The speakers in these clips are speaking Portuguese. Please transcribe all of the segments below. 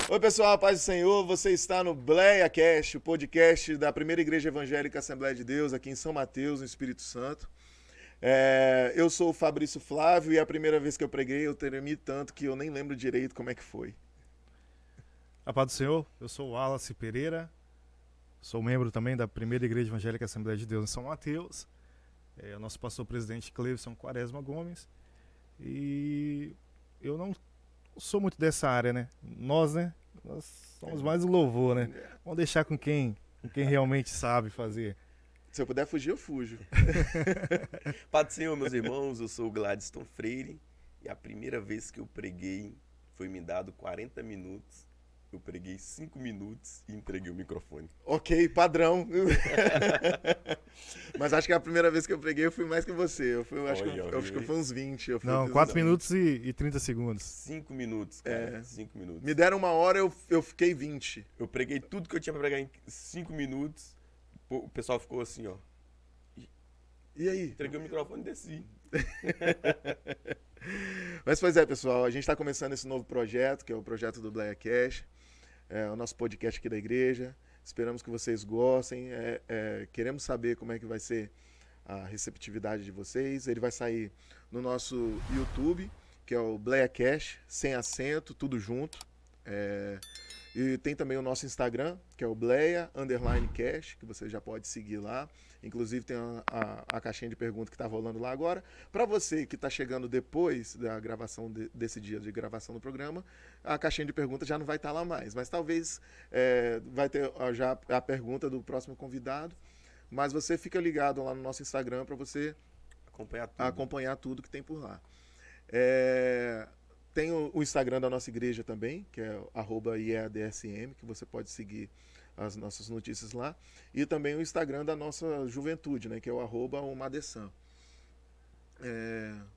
Oi, pessoal, a paz do Senhor. Você está no Bleia Cast, o podcast da Primeira Igreja Evangélica Assembleia de Deus, aqui em São Mateus, no Espírito Santo. Eu sou o Fabrício Flávio e a primeira vez que eu preguei eu tremi tanto que eu nem lembro direito como é que foi. A paz do Senhor, eu sou o Wallace Pereira, sou membro também da Primeira Igreja Evangélica Assembleia de Deus em São Mateus. O nosso pastor-presidente Cleveson Quaresma Gomes. E eu não sou muito dessa área, né? Nós somos mais o louvor, né? Vamos deixar com quem realmente sabe fazer. Se eu puder fugir, eu fujo. Paz do Senhor, meus irmãos, eu sou o Gladstone Freire e a primeira vez que eu preguei foi me dado 40 minutos. Eu preguei 5 minutos e entreguei o microfone. Ok, padrão. Mas acho que a primeira vez que eu preguei eu fui mais que você. Acho que foi uns 20. Não, 4 minutos e 30 segundos. 5 minutos, cara. 5 minutos. Me deram uma hora, eu fiquei 20. Eu preguei tudo que eu tinha pra pregar em 5 minutos. O pessoal ficou assim, ó. E aí? Entreguei o microfone e desci. Mas pois é, pessoal, a gente está começando esse novo projeto, que é o projeto do Bleia Cash, o nosso podcast aqui da igreja. Esperamos que vocês gostem. Queremos saber como é que vai ser a receptividade de vocês. Ele vai sair no nosso YouTube, que é o Bleia Cash, sem acento, tudo junto. E tem também o nosso Instagram, que é o Bleia_Cash, que você já pode seguir lá. Inclusive tem a caixinha de perguntas que está rolando lá agora. Para você que está chegando depois da gravação desse dia de gravação do programa, a caixinha de perguntas já não vai estar lá mais. Mas talvez vai ter já a pergunta do próximo convidado. Mas você fica ligado lá no nosso Instagram para você acompanhar tudo que tem por lá. Tem o Instagram da nossa igreja também, que é @IEADSM, que você pode seguir as nossas notícias lá. E também o Instagram da nossa juventude, né, que é o @umadesan.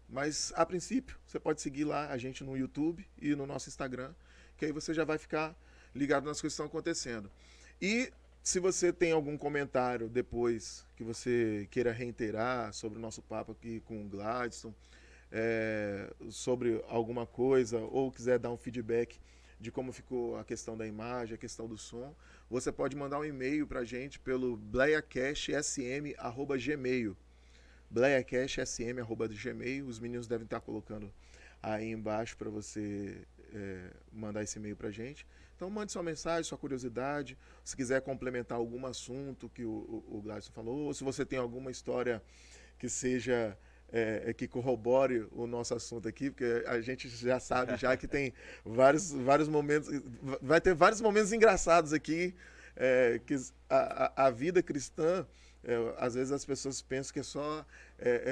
Mas, a princípio, você pode seguir lá a gente no YouTube e no nosso Instagram, que aí você já vai ficar ligado nas coisas que estão acontecendo. E se você tem algum comentário depois que você queira reiterar sobre o nosso papo aqui com o Gladstone, sobre alguma coisa, ou quiser dar um feedback de como ficou a questão da imagem, a questão do som, você pode mandar um e-mail para a gente pelo bleiacastsm@gmail. bleiacastsm@gmail. Os meninos devem estar colocando aí embaixo para você mandar esse e-mail para a gente. Então mande sua mensagem, sua curiosidade, se quiser complementar algum assunto que o Gladstone falou, ou se você tem alguma história que seja que corrobore o nosso assunto aqui, porque a gente já sabe já que tem vários momentos, vai ter vários momentos engraçados aqui, que a vida cristã, às vezes as pessoas pensam que é só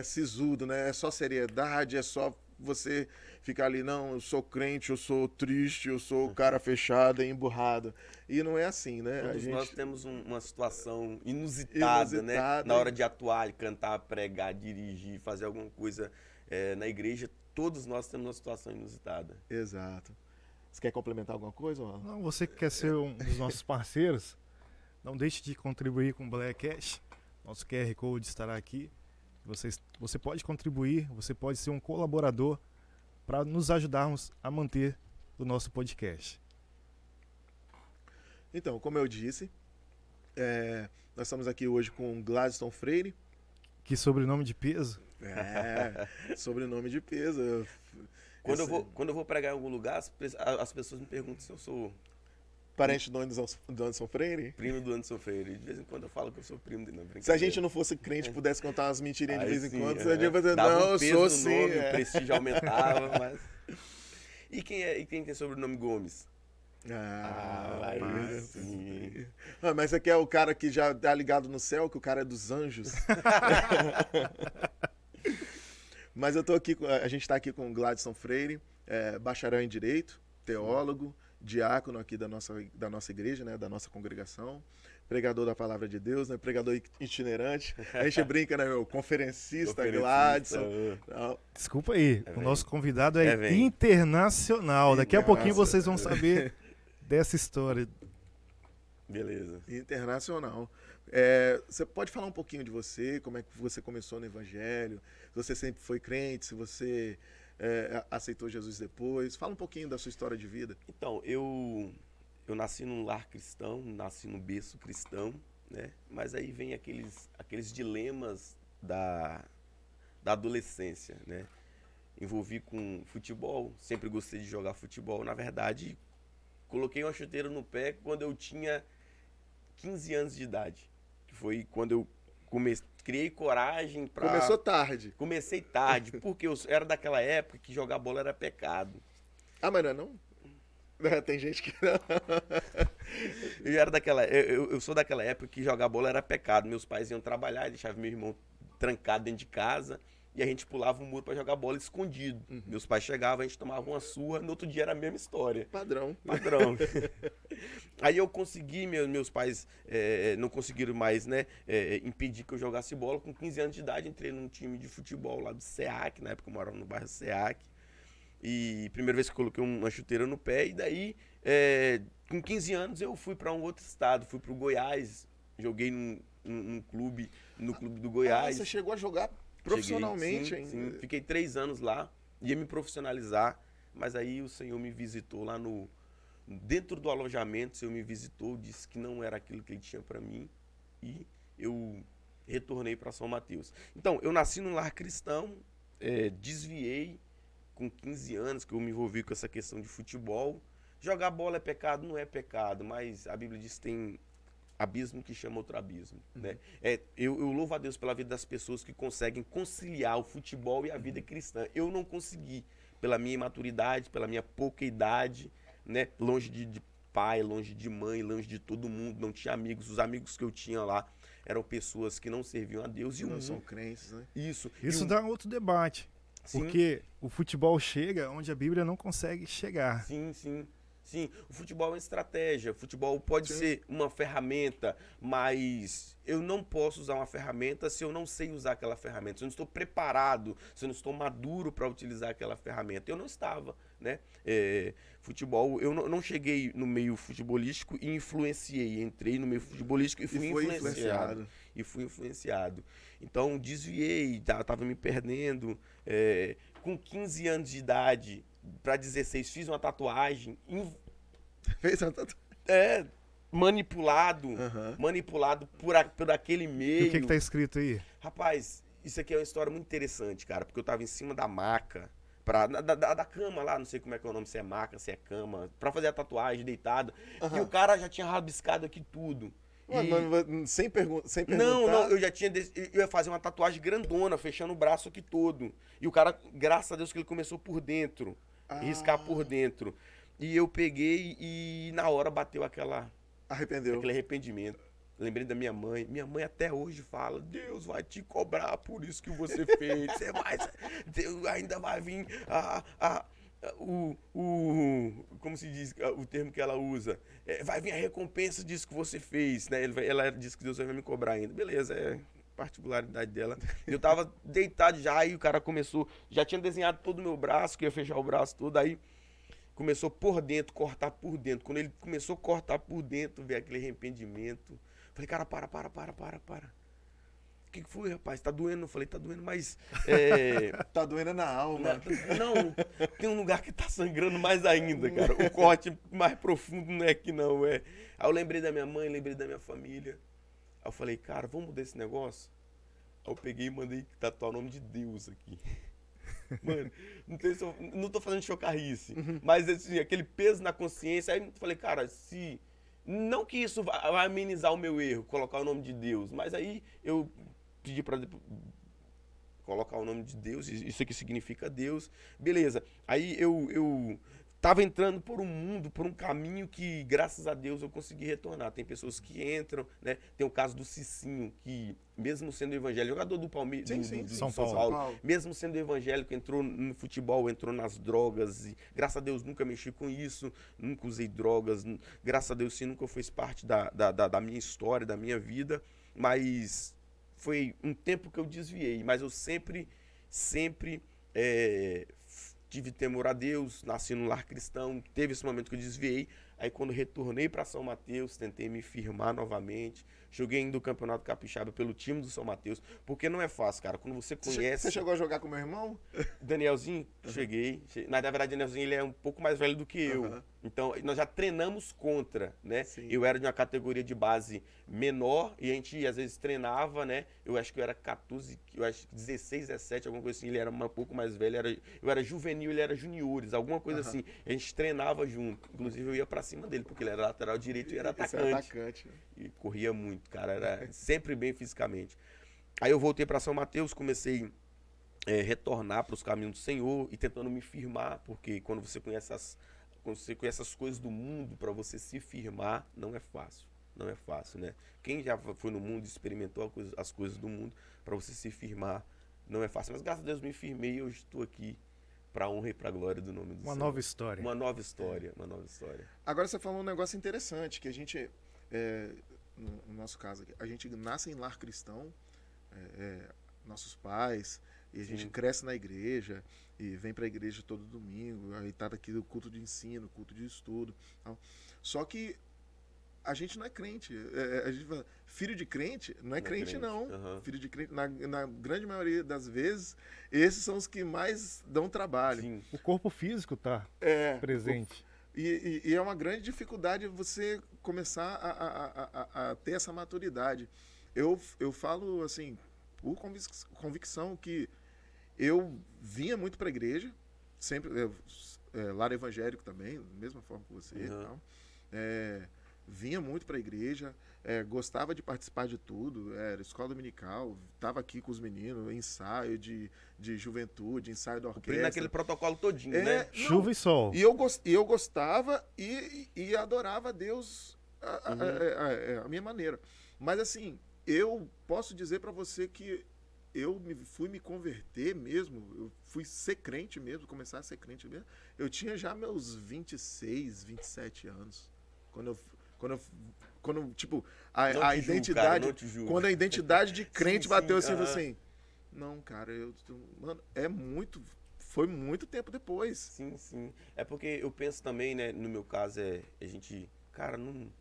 sisudo, né? É só seriedade, é só você ficar ali, não, eu sou crente, eu sou triste, eu sou cara fechado e emburrado. E não é assim, né? Todos nós temos uma situação inusitada, né? Na hora de atuar, cantar, pregar, dirigir, fazer alguma coisa na igreja, todos nós temos uma situação inusitada. Exato. Você quer complementar alguma coisa? Não, você que quer ser um dos nossos parceiros, não deixe de contribuir com o Bleia Cash. Nosso QR Code estará aqui. Você pode contribuir, você pode ser um colaborador para nos ajudarmos a manter o nosso podcast. Então, como eu disse, nós estamos aqui hoje com Gladstone Freire. Que sobrenome de peso? Sobrenome de peso. Quando eu vou pregar em algum lugar, as pessoas me perguntam se eu sou parente do Anderson Freire? Primo do Anderson Freire. De vez em quando eu falo que eu sou primo dele. Se a gente não fosse crente, pudesse contar umas mentirinhas de vez em quando, você ia dizer, dava não, um eu peso sou no sim. nome, o prestígio aumentava, mas... E quem tem sobrenome Gomes? Sim. Mas você quer o cara que já tá ligado no céu, que o cara é dos anjos? Mas a gente está aqui com o Gladstone Freire, bacharel em Direito, teólogo, diácono aqui da nossa igreja, né, da nossa congregação, pregador da palavra de Deus, né, pregador itinerante. A gente brinca, né, conferencista Gladstone. Desculpa aí, o nosso convidado é internacional. Daqui a pouquinho vocês vão saber dessa história. Beleza. Internacional. Você pode falar um pouquinho de você, como é que você começou no Evangelho, se você sempre foi crente, se você aceitou Jesus depois? Fala um pouquinho da sua história de vida. Então, eu nasci num lar cristão, nasci num berço cristão, né? Mas aí vem aqueles dilemas da adolescência, né? Envolvi com futebol, sempre gostei de jogar futebol. Na verdade, coloquei uma chuteira no pé quando eu tinha 15 anos de idade. Que foi quando eu criei coragem para... Começou tarde. Comecei tarde, porque eu era daquela época que jogar bola era pecado. Ah, mas não? Tem gente que não. Eu sou daquela época que jogar bola era pecado. Meus pais iam trabalhar, deixavam meu irmão trancado dentro de casa e a gente pulava o muro para jogar bola escondido. Meus pais chegavam, a gente tomava uma surra, no outro dia era a mesma história. Padrão. Aí eu consegui, meus pais não conseguiram mais, né, impedir que eu jogasse bola. Com 15 anos de idade, entrei num time de futebol lá do SEAC, na época eu morava no bairro SEAC. E primeira vez que eu coloquei uma chuteira no pé, e daí, com 15 anos, eu fui para um outro estado, fui para o Goiás, joguei no clube do Goiás. Você chegou a jogar profissionalmente Cheguei, ainda? Sim, fiquei 3 anos lá, ia me profissionalizar, mas aí o Senhor me visitou lá dentro do alojamento. O Senhor me visitou, disse que não era aquilo que Ele tinha para mim, e eu retornei para São Mateus. Então, eu nasci num lar cristão, desviei com 15 anos, que eu me envolvi com essa questão de futebol. Jogar bola é pecado? Não é pecado, mas a Bíblia diz que tem abismo que chama outro abismo, né? Eu louvo a Deus pela vida das pessoas que conseguem conciliar o futebol e a vida cristã. Eu não consegui, pela minha imaturidade, pela minha pouca idade, né? Longe de pai, longe de mãe, longe de todo mundo, não tinha amigos. Os amigos que eu tinha lá eram pessoas que não serviam a Deus. Não são crentes, né? Isso Dá outro debate. Sim. Porque o futebol chega onde a Bíblia não consegue chegar. Sim, o futebol é uma estratégia, o futebol pode ser uma ferramenta, mas eu não posso usar uma ferramenta se eu não sei usar aquela ferramenta, se eu não estou preparado, se eu não estou maduro para utilizar aquela ferramenta. Eu não estava, né? Futebol, eu não cheguei no meio futebolístico e influenciei, entrei no meio futebolístico e fui influenciado. E fui influenciado. Então, desviei, tava me perdendo. Com 15 anos de idade, para 16, fiz uma tatuagem. Fez uma tatuagem? Manipulado por aquele meio. E o que tá escrito aí? Rapaz, isso aqui é uma história muito interessante, cara, porque eu tava em cima da maca, da cama lá, não sei como é que é o nome, se é maca, se é cama, pra fazer a tatuagem, deitado. E o cara já tinha rabiscado aqui tudo. Sem perguntar? Não, eu ia fazer uma tatuagem grandona, fechando o braço aqui todo. E o cara, graças a Deus que ele começou por dentro, riscar por dentro. E eu peguei e na hora bateu aquele arrependimento. Lembrei da minha mãe. Minha mãe até hoje fala: Deus vai te cobrar por isso que você fez. Deus ainda vai vir como se diz, o termo que ela usa, vai vir a recompensa disso que você fez, né? Ela disse que Deus vai me cobrar ainda. Beleza, particularidade dela. Eu tava deitado já, e o cara começou, já tinha desenhado todo o meu braço, que ia fechar o braço todo, aí começou por dentro, cortar por dentro. Quando ele começou a cortar por dentro, veio aquele arrependimento. Falei: cara, para. O que foi, rapaz? Tá doendo? Eu falei: tá doendo, mas... Tá doendo na alma. Não, tem um lugar que tá sangrando mais ainda, cara. O corte mais profundo não é aqui, não. Aí eu lembrei da minha mãe, lembrei da minha família. Aí eu falei: cara, vamos mudar esse negócio? Aí eu peguei e mandei tatuar o nome de Deus aqui. Mano, não tô fazendo chocarrice, mas assim, aquele peso na consciência. Aí eu falei: cara, não que isso vai amenizar o meu erro, colocar o nome de Deus, mas aí eu pedi pra colocar o nome de Deus, isso aqui significa Deus, beleza. Aí eu tava entrando por um mundo, por um caminho que, graças a Deus, eu consegui retornar. Tem pessoas que entram, né? Tem o caso do Cicinho, que mesmo sendo evangélico, jogador do Palmeiras, do São Paulo, mesmo sendo evangélico, entrou no futebol, entrou nas drogas, e graças a Deus nunca mexi com isso, nunca usei drogas, graças a Deus sim, nunca fez parte da minha história, da minha vida, mas foi um tempo que eu desviei, mas eu sempre tive temor a Deus, nasci num lar cristão, teve esse momento que eu desviei, Aí quando retornei para São Mateus, tentei me firmar novamente. Joguei ainda o Campeonato Capixaba pelo time do São Mateus, porque não é fácil, cara. Quando você conhece... Você chegou a jogar com meu irmão? Danielzinho, cheguei. Na verdade, Danielzinho ele é um pouco mais velho do que eu. Então, nós já treinamos contra, né? Sim. Eu era de uma categoria de base menor e a gente, às vezes, treinava, né? Eu acho que eu era 14, eu acho que 16, 17, alguma coisa assim. Ele era um pouco mais velho. Eu era juvenil, ele era juniores, alguma coisa assim. A gente treinava junto. Inclusive, eu ia pra cima dele, porque ele era lateral direito e era atacante. E corria muito, cara. Era sempre bem fisicamente. Aí eu voltei pra São Mateus, comecei retornar para os caminhos do Senhor e tentando me firmar, porque quando você conhece as coisas do mundo, para você se firmar, não é fácil. Não é fácil, né? Quem já foi no mundo e experimentou as coisas do mundo, para você se firmar, não é fácil. Mas graças a Deus me firmei e hoje estou aqui para a honra e para a glória do nome do Senhor. Uma nova história. Uma nova história, uma nova história. Agora você falou um negócio interessante, que a gente, no nosso caso aqui, a gente nasce em lar cristão, nossos pais, e a gente cresce na igreja, e vem para a igreja todo domingo, aí tá aqui o culto de ensino, culto de estudo. Tal. Só que a gente não é crente. A gente fala, filho de crente não é crente, não. Uhum. Filho de crente, na grande maioria das vezes, esses são os que mais dão trabalho. Sim. O corpo físico tá presente. E é uma grande dificuldade você começar a ter essa maturidade. Eu falo assim, por convicção, que eu vinha muito para a igreja, sempre, lar evangélico também, da mesma forma que você. Uhum. Tal. Vinha muito para a igreja, gostava de participar de tudo, era escola dominical, estava aqui com os meninos, ensaio de juventude, ensaio da orquestra. Cumprindo aquele protocolo todinho, né? Chuva e sol. E eu gostava e adorava a Deus a minha maneira. Mas assim, eu posso dizer para você que eu fui me converter mesmo, eu fui ser crente mesmo, começar a ser crente mesmo. Eu tinha já meus 26, 27 anos. Quando tipo, a identidade. Quando a identidade de crente bateu assim, assim. Não, cara, mano, foi muito tempo depois. Sim, sim. É porque eu penso também, né, no meu caso, a gente, cara, não.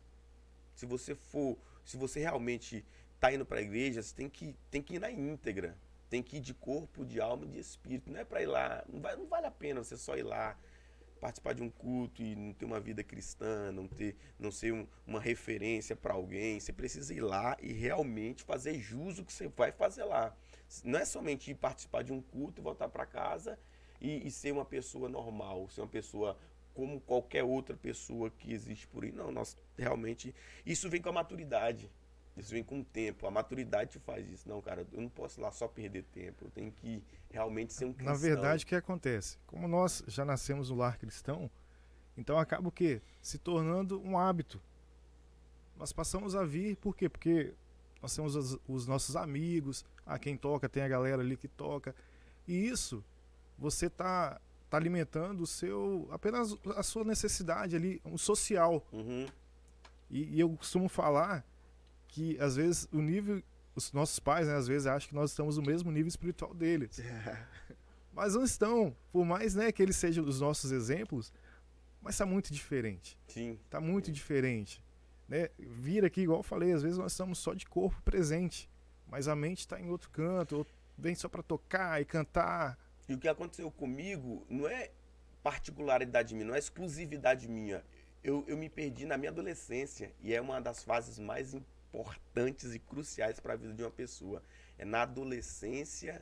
Se você realmente tá indo pra igreja, você tem que ir na íntegra. Tem que ir de corpo, de alma e de espírito. Não é pra ir lá, não vale a pena você só ir lá, participar de um culto e não ter uma vida cristã, não ser uma referência para alguém. Você precisa ir lá e realmente fazer jus o que você vai fazer lá. Não é somente ir participar de um culto e voltar para casa e ser uma pessoa normal, ser uma pessoa como qualquer outra pessoa que existe por aí. Não, nós realmente... Isso vem com a maturidade. Isso vem com o tempo. A maturidade te faz isso. Não, cara, eu não posso ir lá só perder tempo. Eu tenho que realmente ser um cristão. Na verdade, o que acontece? Como nós já nascemos no lar cristão, então acaba o quê? Se tornando um hábito. Nós passamos a vir, por quê? Porque nós temos os nossos amigos, quem toca, tem a galera ali que toca. E isso, você tá alimentando apenas a sua necessidade ali, um social. Uhum. E eu costumo falar que às vezes os nossos pais, né, às vezes acham que nós estamos no mesmo nível espiritual deles. Mas não estão, por mais, né, que eles sejam os nossos exemplos, mas está muito diferente. Sim. Está muito diferente. Né? Vir aqui, igual eu falei, às vezes nós estamos só de corpo presente, mas a mente está em outro canto, ou vem só para tocar e cantar. E o que aconteceu comigo não é particularidade minha, não é exclusividade minha. Eu me perdi na minha adolescência e é uma das fases mais importantes e cruciais para a vida de uma pessoa. É na adolescência,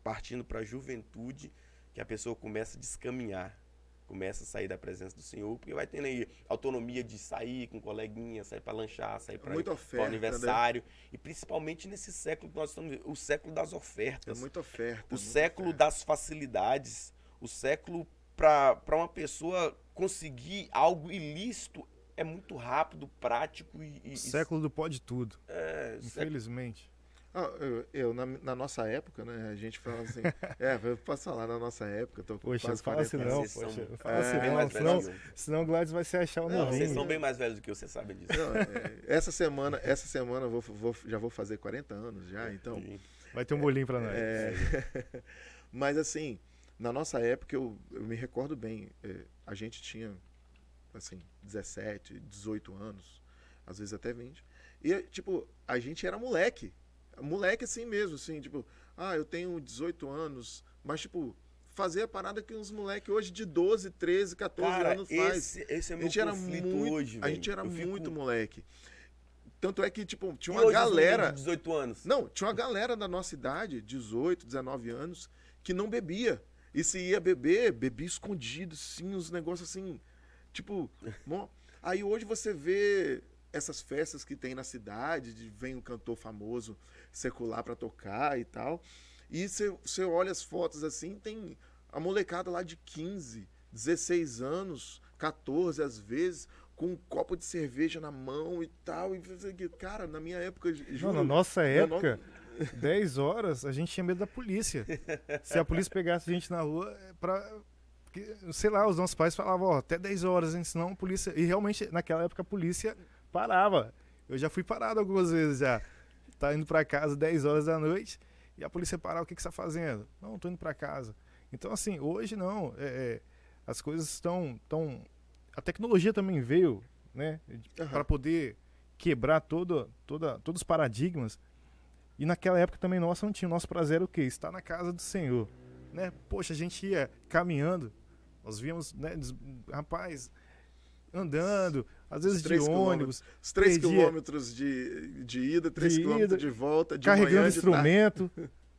partindo para a juventude, que a pessoa começa a descaminhar, começa a sair da presença do Senhor, porque vai tendo aí autonomia de sair com coleguinha, sair para lanchar, sair para o aniversário, né? E principalmente nesse século que nós estamos, o século das ofertas, muita oferta, o século das facilidades, o século para uma pessoa conseguir algo ilícito é muito rápido, prático o século do pode tudo. Infelizmente. Na nossa época, né, a gente fala assim, eu posso falar na nossa época, tô com poxa, quase fala 40 assim anos. não, fala assim não, senão o Gladys vai se achar um novinho. Vocês são bem mais velhos do que eu, você sabe disso. Não, essa semana já vou fazer 40 anos já, então... Vai ter um bolinho pra nós. Mas assim, na nossa época, eu me recordo bem, a gente tinha assim, 17, 18 anos, às vezes até 20. E, tipo, a gente era moleque. Moleque assim mesmo, assim, tipo, eu tenho 18 anos, mas, tipo, fazer a parada que uns moleques hoje de 12, 13, 14 Cara, anos faz. esse é A meu gente era conflito muito, hoje, a gente velho. era Eu fico- muito moleque. Tanto é que, tipo, tinha E uma hoje os meninos galera. de 18 anos? Não, tinha uma galera da nossa idade, 18, 19 anos, que não bebia. E se ia beber, bebia escondido, sim, uns negócios assim, tipo... Aí hoje você vê essas festas que tem na cidade, vem um cantor famoso secular pra tocar e tal, e você olha as fotos assim, tem a molecada lá de 15, 16 anos, 14 às vezes, com um copo de cerveja na mão e tal. E, cara, na minha época, juro... Não, na nossa na época, 10 horas, a gente tinha medo da polícia. Se a polícia pegasse a gente na rua, sei lá, os nossos pais falavam, até 10 horas, hein, senão a polícia... E realmente, naquela época, a polícia parava. Eu já fui parado algumas vezes já. Tá indo pra casa 10 horas da noite e a polícia parar, o que você tá fazendo? Não, tô indo pra casa. Então, assim, hoje não. As coisas estão... A tecnologia também veio, né, para poder quebrar todos os paradigmas. E naquela época também nossa não tinha. O nosso prazer era o quê? Estar na casa do Senhor, né? Poxa, a gente ia caminhando, nós víamos, né, rapaz, andando, às vezes de ônibus. Os 3 perdia- quilômetros de ida, 3 quilômetros de volta, de carregando manhã, de instrumento,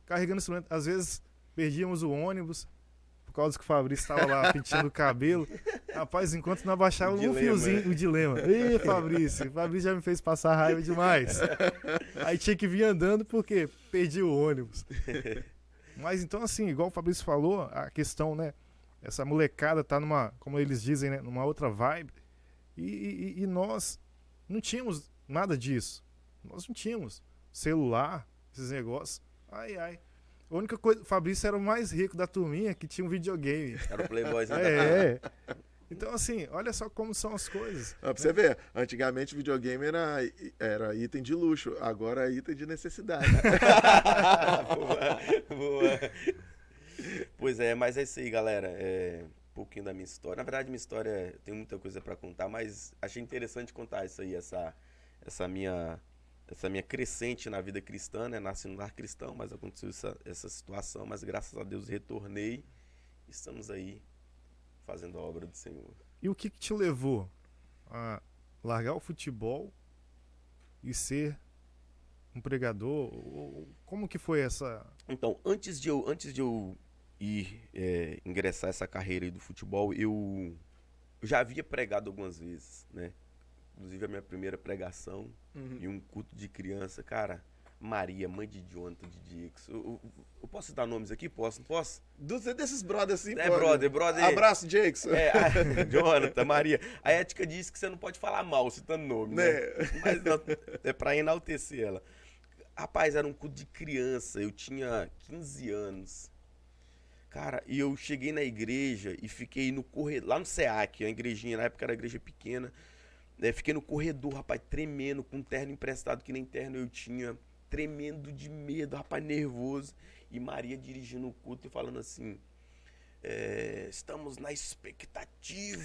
carregando instrumento. Às vezes perdíamos o ônibus por causa que o Fabrício estava lá penteando o cabelo. Rapaz, enquanto não abaixava um fiozinho, o dilema. Ih, Fabrício já me fez passar raiva demais. Aí tinha que vir andando porque perdi o ônibus. Mas então, assim, igual o Fabrício falou, a questão, né? Essa molecada tá numa, como eles dizem, né, numa outra vibe. E nós não tínhamos nada disso. Nós não tínhamos celular, esses negócios. Ai. A única coisa, o Fabrício era o mais rico da turminha que tinha um videogame. Era o playboyzinho da Então, assim, olha só como são as coisas. Pra você ver, antigamente o videogame era item de luxo, agora é item de necessidade. Boa. Pois é, mas é isso aí, galera. Um pouquinho da minha história. Na verdade, minha história tem muita coisa pra contar, mas achei interessante contar isso aí, essa minha crescente na vida cristã, né? Nasci no lar cristão, mas aconteceu essa situação, mas graças a Deus retornei. Estamos aí fazendo a obra do Senhor. E o que te levou a largar o futebol e ser um pregador? Como que foi essa... Então, antes de eu ir ingressar essa carreira aí do futebol, eu já havia pregado algumas vezes, né? Inclusive a minha primeira pregação em um culto de criança, cara, Maria, mãe de Jonathan, de Dix. Eu posso dar nomes aqui? Posso? Não posso? Desses brothers assim, Brother. Abraço, Jakes. Jonathan, Maria. A ética diz que você não pode falar mal citando nome, né? Mas não, é pra enaltecer ela. Rapaz, era um culto de criança, eu tinha 15 anos. Cara, e eu cheguei na igreja e fiquei no corredor, lá no SEAC, a igrejinha, na época era igreja pequena. Fiquei no corredor, rapaz, tremendo, com um terno emprestado que nem terno eu tinha, tremendo de medo, rapaz, nervoso. E Maria dirigindo o culto e falando assim, estamos na expectativa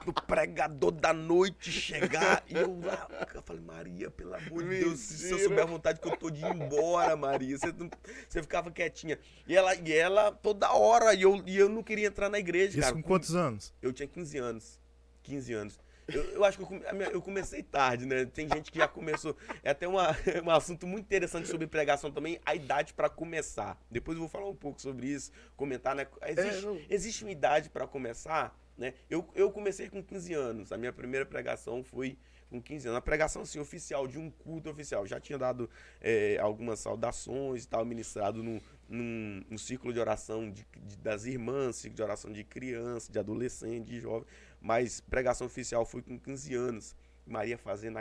do pregador da noite chegar. E eu lá, eu falei, Maria, pelo amor de Deus, se eu souber a vontade que eu tô de ir embora, Maria, você ficava quietinha. E ela toda hora, e eu não queria entrar na igreja, Isso cara. com quantos anos? Eu tinha 15 anos. 15 anos. Eu acho que eu comecei tarde, né? Tem gente que já começou. É até um assunto muito interessante sobre pregação também, a idade para começar. Depois eu vou falar um pouco sobre isso, comentar, né? Existe uma idade para começar, né? Eu comecei com 15 anos. A minha primeira pregação foi com 15 anos. A pregação, assim, oficial, de um culto oficial. Já tinha dado algumas saudações e tal, ministrado no círculo de oração das irmãs, círculo de oração de criança, de adolescente, de jovem. Mas pregação oficial foi com 15 anos. Maria fazendo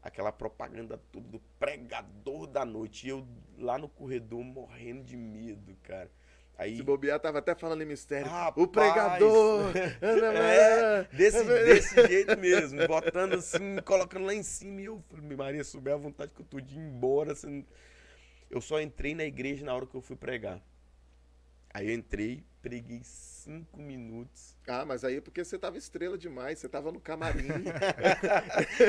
aquela propaganda toda do pregador da noite. E eu lá no corredor morrendo de medo, cara. Aí, se bobear, tava até falando em mistério. Rapaz, o pregador! Desse jeito mesmo. Botando assim, colocando lá em cima. E eu falei, Maria, souber a vontade que eu tô de ir embora. Assim, eu só entrei na igreja na hora que eu fui pregar. Aí eu entrei, Preguei 5 minutos. Ah, mas aí é porque você tava estrela demais, você tava no camarim.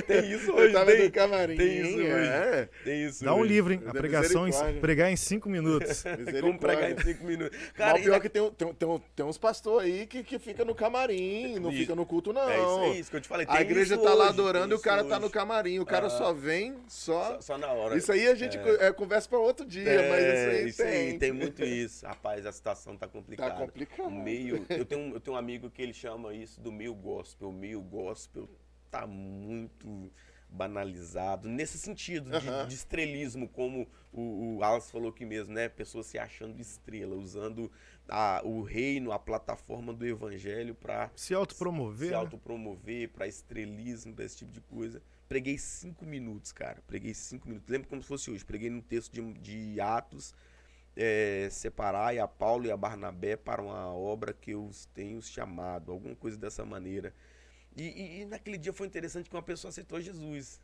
Tem isso Você hoje, tava no camarim. tem isso hoje. É. Tem isso Dá um hoje. livro, hein? A Da pregação, misericórdia. pregar em 5 minutos. Como pregar em 5 minutos. Cara, Cara, o pior é que tem uns pastores aí que fica no camarim, não Isso. fica no culto, não. é isso que eu te falei. A Tem igreja isso tá lá hoje, adorando tem e o cara isso tá no hoje. camarim. O cara Ah. só vem, Só na hora. Isso aí a gente conversa pra outro dia, mas isso aí tem muito isso. Rapaz, a situação tá complicada. Tá complicado. O meio, eu tenho um amigo que ele chama isso do meio gospel. O meio gospel tá muito banalizado nesse sentido de estrelismo, como o Alice falou aqui mesmo, né? Pessoas se achando estrela, usando o reino, a plataforma do evangelho para Se autopromover. se né? autopromover, para estrelismo, para esse tipo de coisa. Preguei 5 minutos, cara. Preguei 5 minutos. Lembro como se fosse hoje. Preguei no texto de Atos. Separai a Paulo e a Barnabé para uma obra que eu os tenho chamado. Alguma coisa dessa maneira. E naquele dia foi interessante que uma pessoa aceitou Jesus.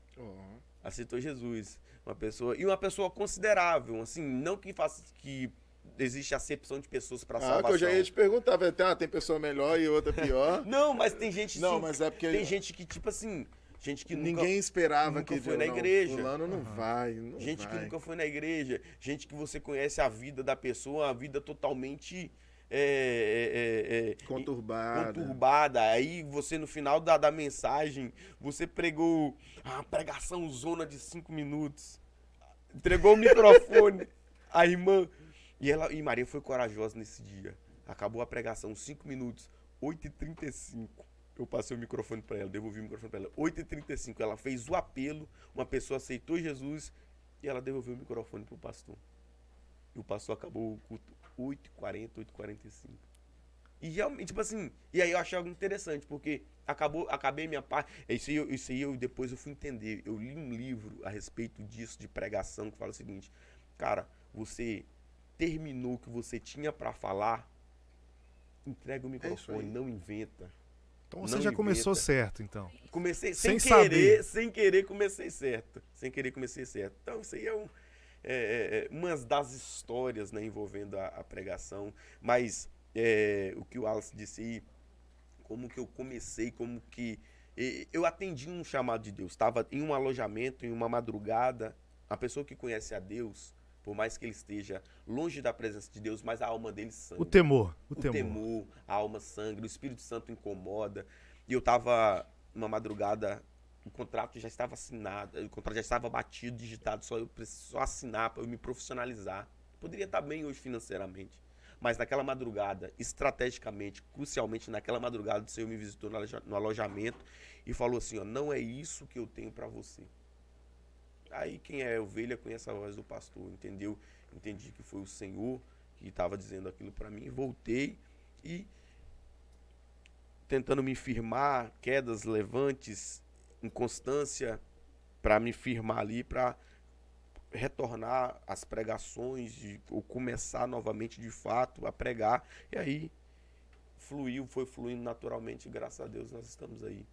Aceitou Jesus. Uma pessoa considerável. Assim, não que faça que existe acepção de pessoas para salvação. Que eu já ia te perguntar, tem pessoa melhor e outra pior. Não, mas tem gente Não, assim, mas é porque tem gente que, tipo assim, gente que ninguém esperava nunca que foi na não, igreja. Fulano não vai, não gente que vai. nunca foi na igreja, gente que você conhece a vida da pessoa, a vida totalmente conturbada. Aí você, no final da mensagem, você pregou uma pregação zona de 5 minutos. Entregou o microfone. A irmã. E Maria foi corajosa nesse dia. Acabou a pregação, 5 minutos. 8h35. Eu passei o microfone para ela, devolvi o microfone para ela. 8h35. Ela fez o apelo, uma pessoa aceitou Jesus e ela devolveu o microfone pro pastor. E o pastor acabou o culto 8h40, 8h45. E realmente, tipo assim, e aí eu achei algo interessante, porque acabei minha parte. Isso aí depois eu fui entender. Eu li um livro a respeito disso, de pregação, que fala o seguinte: cara, você terminou o que você tinha para falar, entrega o microfone, não inventa. Então você já começou certo, então. Comecei Sem saber. sem querer comecei certo. Então isso aí é uma das histórias, né, envolvendo a pregação. Mas o que o Alice disse aí, como que eu comecei, como que eu atendi um chamado de Deus. Estava em um alojamento, em uma madrugada. A pessoa que conhece a Deus, por mais que ele esteja longe da presença de Deus, mas a alma dele sangra. O temor. A alma sangra, o Espírito Santo incomoda. E eu estava numa madrugada, o contrato já estava assinado, o contrato já estava batido, digitado, eu preciso só assinar para eu me profissionalizar. Poderia estar bem hoje financeiramente, mas naquela madrugada, estrategicamente, crucialmente naquela madrugada, o Senhor me visitou no alojamento e falou assim: ó, não é isso que eu tenho para você. Aí quem é ovelha conhece a voz do pastor, entendeu? Entendi que foi o Senhor que estava dizendo aquilo para mim. Voltei e tentando me firmar, quedas, levantes, inconstância, para me firmar ali, para retornar às pregações, ou começar novamente de fato a pregar. E aí foi fluindo naturalmente, graças a Deus nós estamos aí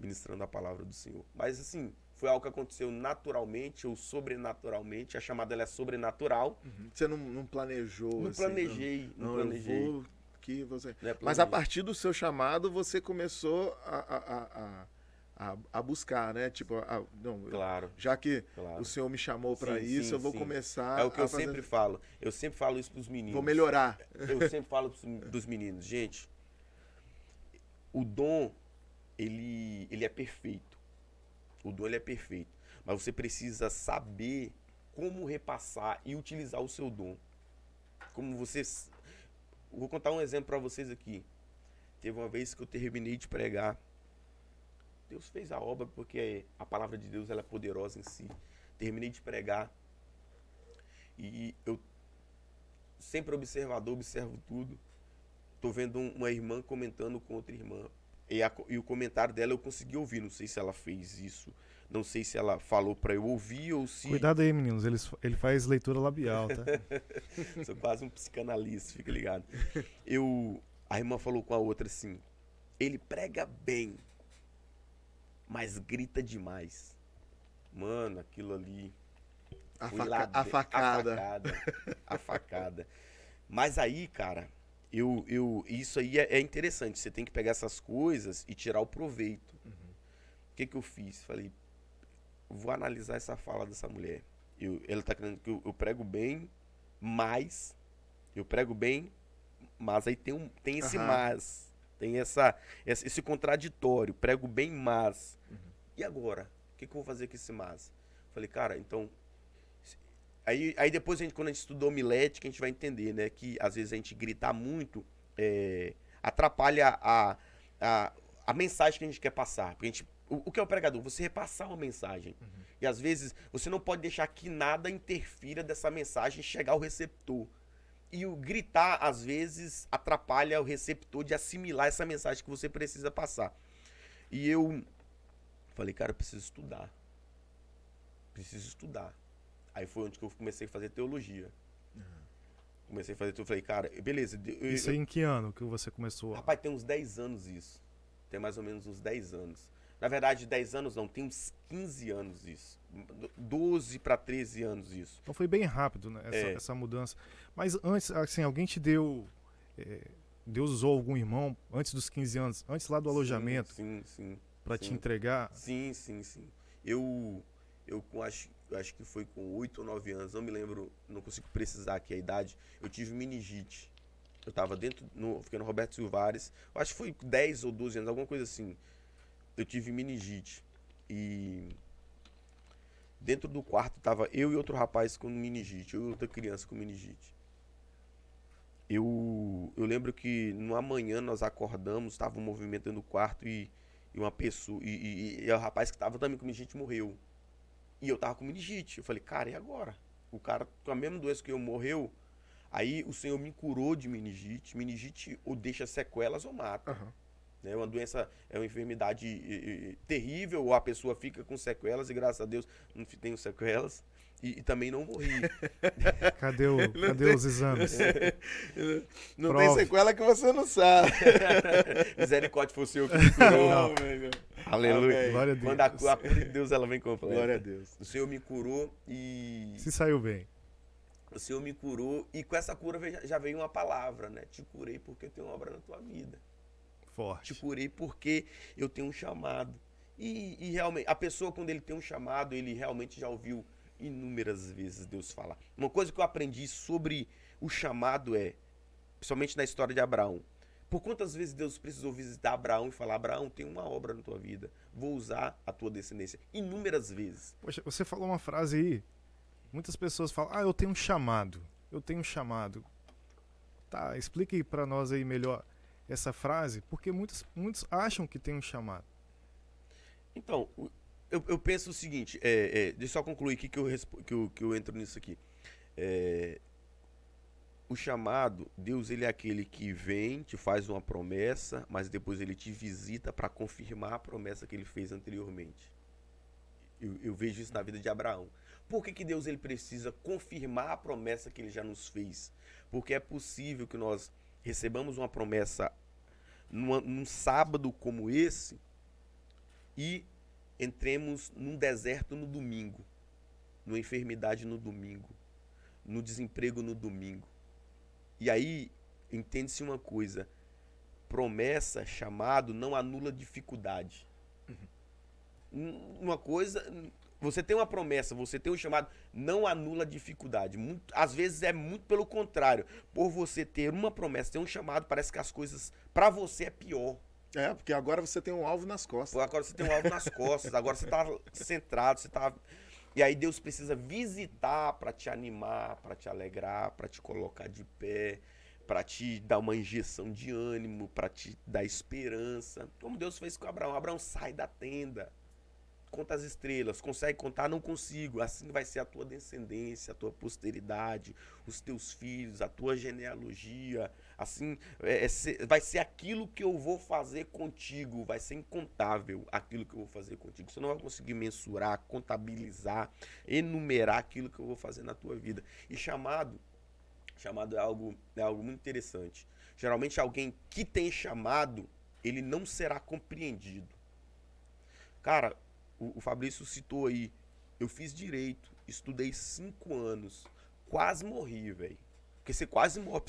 ministrando a palavra do Senhor. Mas assim, foi algo que aconteceu naturalmente ou sobrenaturalmente. A chamada ela é sobrenatural. Você não planejou? Não assim, planejei. Não planejei. Eu vou que você... Não é Mas a partir do seu chamado, você começou a buscar, né? Tipo, claro. Já que o Senhor me chamou para isso, eu vou começar. É o que eu sempre falo. Eu sempre falo isso pros meninos. Vou melhorar. Eu sempre falo dos meninos, gente. O dom, ele é perfeito. O dom ele é perfeito, mas você precisa saber como repassar e utilizar o seu dom. Vou contar um exemplo para vocês aqui. Teve uma vez que eu terminei de pregar. Deus fez a obra porque a palavra de Deus ela é poderosa em si. Terminei de pregar e eu sempre observador, observo tudo. Tô vendo uma irmã comentando com outra irmã. E o comentário dela eu consegui ouvir. Não sei se ela fez isso. Não sei se ela falou pra eu ouvir ou se... Cuidado aí, meninos. Ele faz leitura labial, tá? Sou quase um psicanalista, fica ligado. A irmã falou com a outra assim: ele prega bem, mas grita demais. Mano, aquilo ali... A facada. A facada. Mas aí, cara... Isso aí é interessante. Você tem que pegar essas coisas e tirar o proveito. O que eu fiz? Falei, vou analisar essa fala dessa mulher. Ela tá querendo que eu prego bem, mas... Eu prego bem, mas aí tem esse mas. Tem esse contraditório. Prego bem, mas. E agora? O que eu vou fazer com esse mas? Falei, cara, então... Aí depois, quando a gente estudou homilética, a gente vai entender, né? Que às vezes a gente gritar muito atrapalha a mensagem que a gente quer passar. Porque o que é o pregador? Você repassar uma mensagem. E às vezes você não pode deixar que nada interfira dessa mensagem chegar ao receptor. E o gritar, às vezes, atrapalha o receptor de assimilar essa mensagem que você precisa passar. E eu falei, cara, eu preciso estudar. Preciso estudar. Aí foi onde que eu comecei a fazer teologia. Comecei a fazer teologia. Falei, cara, beleza. Isso aí em que ano que você começou? Rapaz, tem uns 10 anos isso. Tem mais ou menos uns 10 anos. Na verdade, 10 anos não, tem uns 15 anos isso. 12 para 13 anos isso. Então foi bem rápido, né, essa mudança. Mas antes, assim, alguém te deu... Deus usou algum irmão antes dos 15 anos, antes lá do alojamento, sim. para te entregar? Sim. Eu acho que foi com 8 ou 9 anos, não me lembro, não consigo precisar aqui a idade. Eu tive meningite. Eu tava fiquei no Roberto Silvares, eu acho que foi 10 ou 12 anos, alguma coisa assim. Eu tive meningite. E dentro do quarto tava eu e outro rapaz com meningite, eu e outra criança com meningite. Eu lembro que numa manhã nós acordamos, tava um movimento dentro do quarto e uma pessoa, e o rapaz que tava também com meningite morreu. E eu tava com meningite. Eu falei, cara, e agora? O cara com a mesma doença que eu morreu. Aí o Senhor me curou de meningite. Meningite ou deixa sequelas ou mata. É uma doença, é uma enfermidade terrível, ou a pessoa fica com sequelas, e graças a Deus não tenho sequelas, e também não morri. Cadê os exames? Não tem sequela que você não sabe. Misericórdia foi o Senhor que me curou. Aleluia. Glória a Deus. Quando a cura de Deus ela vem completa. Glória a Deus. O Senhor me curou e... Se saiu bem. O Senhor me curou e com essa cura já veio uma palavra, né? Te curei porque eu tenho uma obra na tua vida. Forte. Te curei porque eu tenho um chamado. E realmente, a pessoa quando ele tem um chamado, ele realmente já ouviu inúmeras vezes Deus falar. Uma coisa que eu aprendi sobre o chamado principalmente na história de Abraão, por quantas vezes Deus precisou visitar Abraão e falar, Abraão, tem uma obra na tua vida, vou usar a tua descendência. Inúmeras vezes. Poxa, você falou uma frase aí, muitas pessoas falam, eu tenho um chamado. Tá, explique para nós aí melhor essa frase, porque muitos acham que tem um chamado. Então, eu penso o seguinte, deixa eu só concluir aqui que eu entro nisso aqui. O chamado, Deus ele é aquele que vem, te faz uma promessa, mas depois ele te visita para confirmar a promessa que ele fez anteriormente. Eu vejo isso na vida de Abraão. Por que Deus ele precisa confirmar a promessa que ele já nos fez? Porque é possível que nós recebamos uma promessa num sábado como esse e entremos num deserto no domingo, numa enfermidade no domingo, no desemprego no domingo. E aí, entende-se uma coisa, promessa, chamado, não anula dificuldade. Uma coisa, você tem uma promessa, você tem um chamado, não anula dificuldade. Às vezes é muito pelo contrário. Por você ter uma promessa, ter um chamado, parece que as coisas para você é pior. Porque agora você tem um alvo nas costas. Agora você tem um alvo nas costas, agora você está centrado, E aí Deus precisa visitar para te animar, para te alegrar, para te colocar de pé, para te dar uma injeção de ânimo, para te dar esperança. Como Deus fez com Abraão. Abraão sai da tenda, conta as estrelas, consegue contar? Não consigo. Assim vai ser a tua descendência, a tua posteridade, os teus filhos, a tua genealogia. Assim, vai ser aquilo que eu vou fazer contigo, vai ser incontável aquilo que eu vou fazer contigo. Você não vai conseguir mensurar, contabilizar, enumerar aquilo que eu vou fazer na tua vida. E chamado é algo muito interessante. Geralmente alguém que tem chamado, ele não será compreendido. Cara, o Fabrício citou aí, eu fiz direito, estudei 5 anos, quase morri, velho. Porque você quase morre,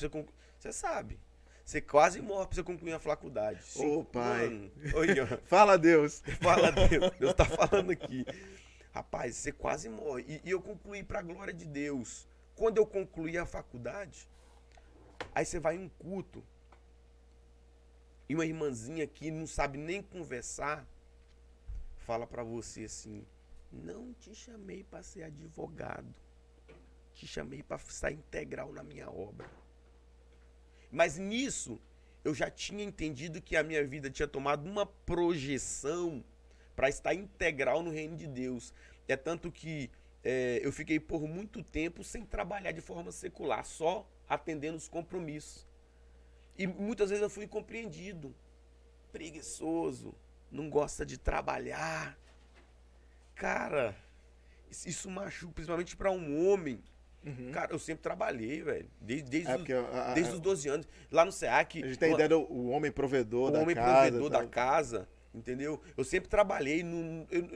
você sabe. você quase morre pra você concluir a faculdade. Ô, pai. Mano, oi, ó. Fala, Deus. Fala, Deus. Deus tá falando aqui. Rapaz, você quase morre. E eu concluí pra glória de Deus. Quando eu concluí a faculdade, aí você vai em um culto, e uma irmãzinha que não sabe nem conversar, fala pra você assim, não te chamei pra ser advogado. Te chamei para estar integral na minha obra. Mas nisso, eu já tinha entendido que a minha vida tinha tomado uma projeção para estar integral no reino de Deus. É tanto que eu fiquei por muito tempo sem trabalhar de forma secular, só atendendo os compromissos. E muitas vezes eu fui incompreendido, preguiçoso, não gosta de trabalhar. Cara, isso machuca, principalmente para um homem. Cara, eu sempre trabalhei, velho. Desde os 12 anos. Lá no SEAC. A gente tem a ideia do homem provedor da casa. O homem provedor da casa, entendeu? Eu sempre trabalhei.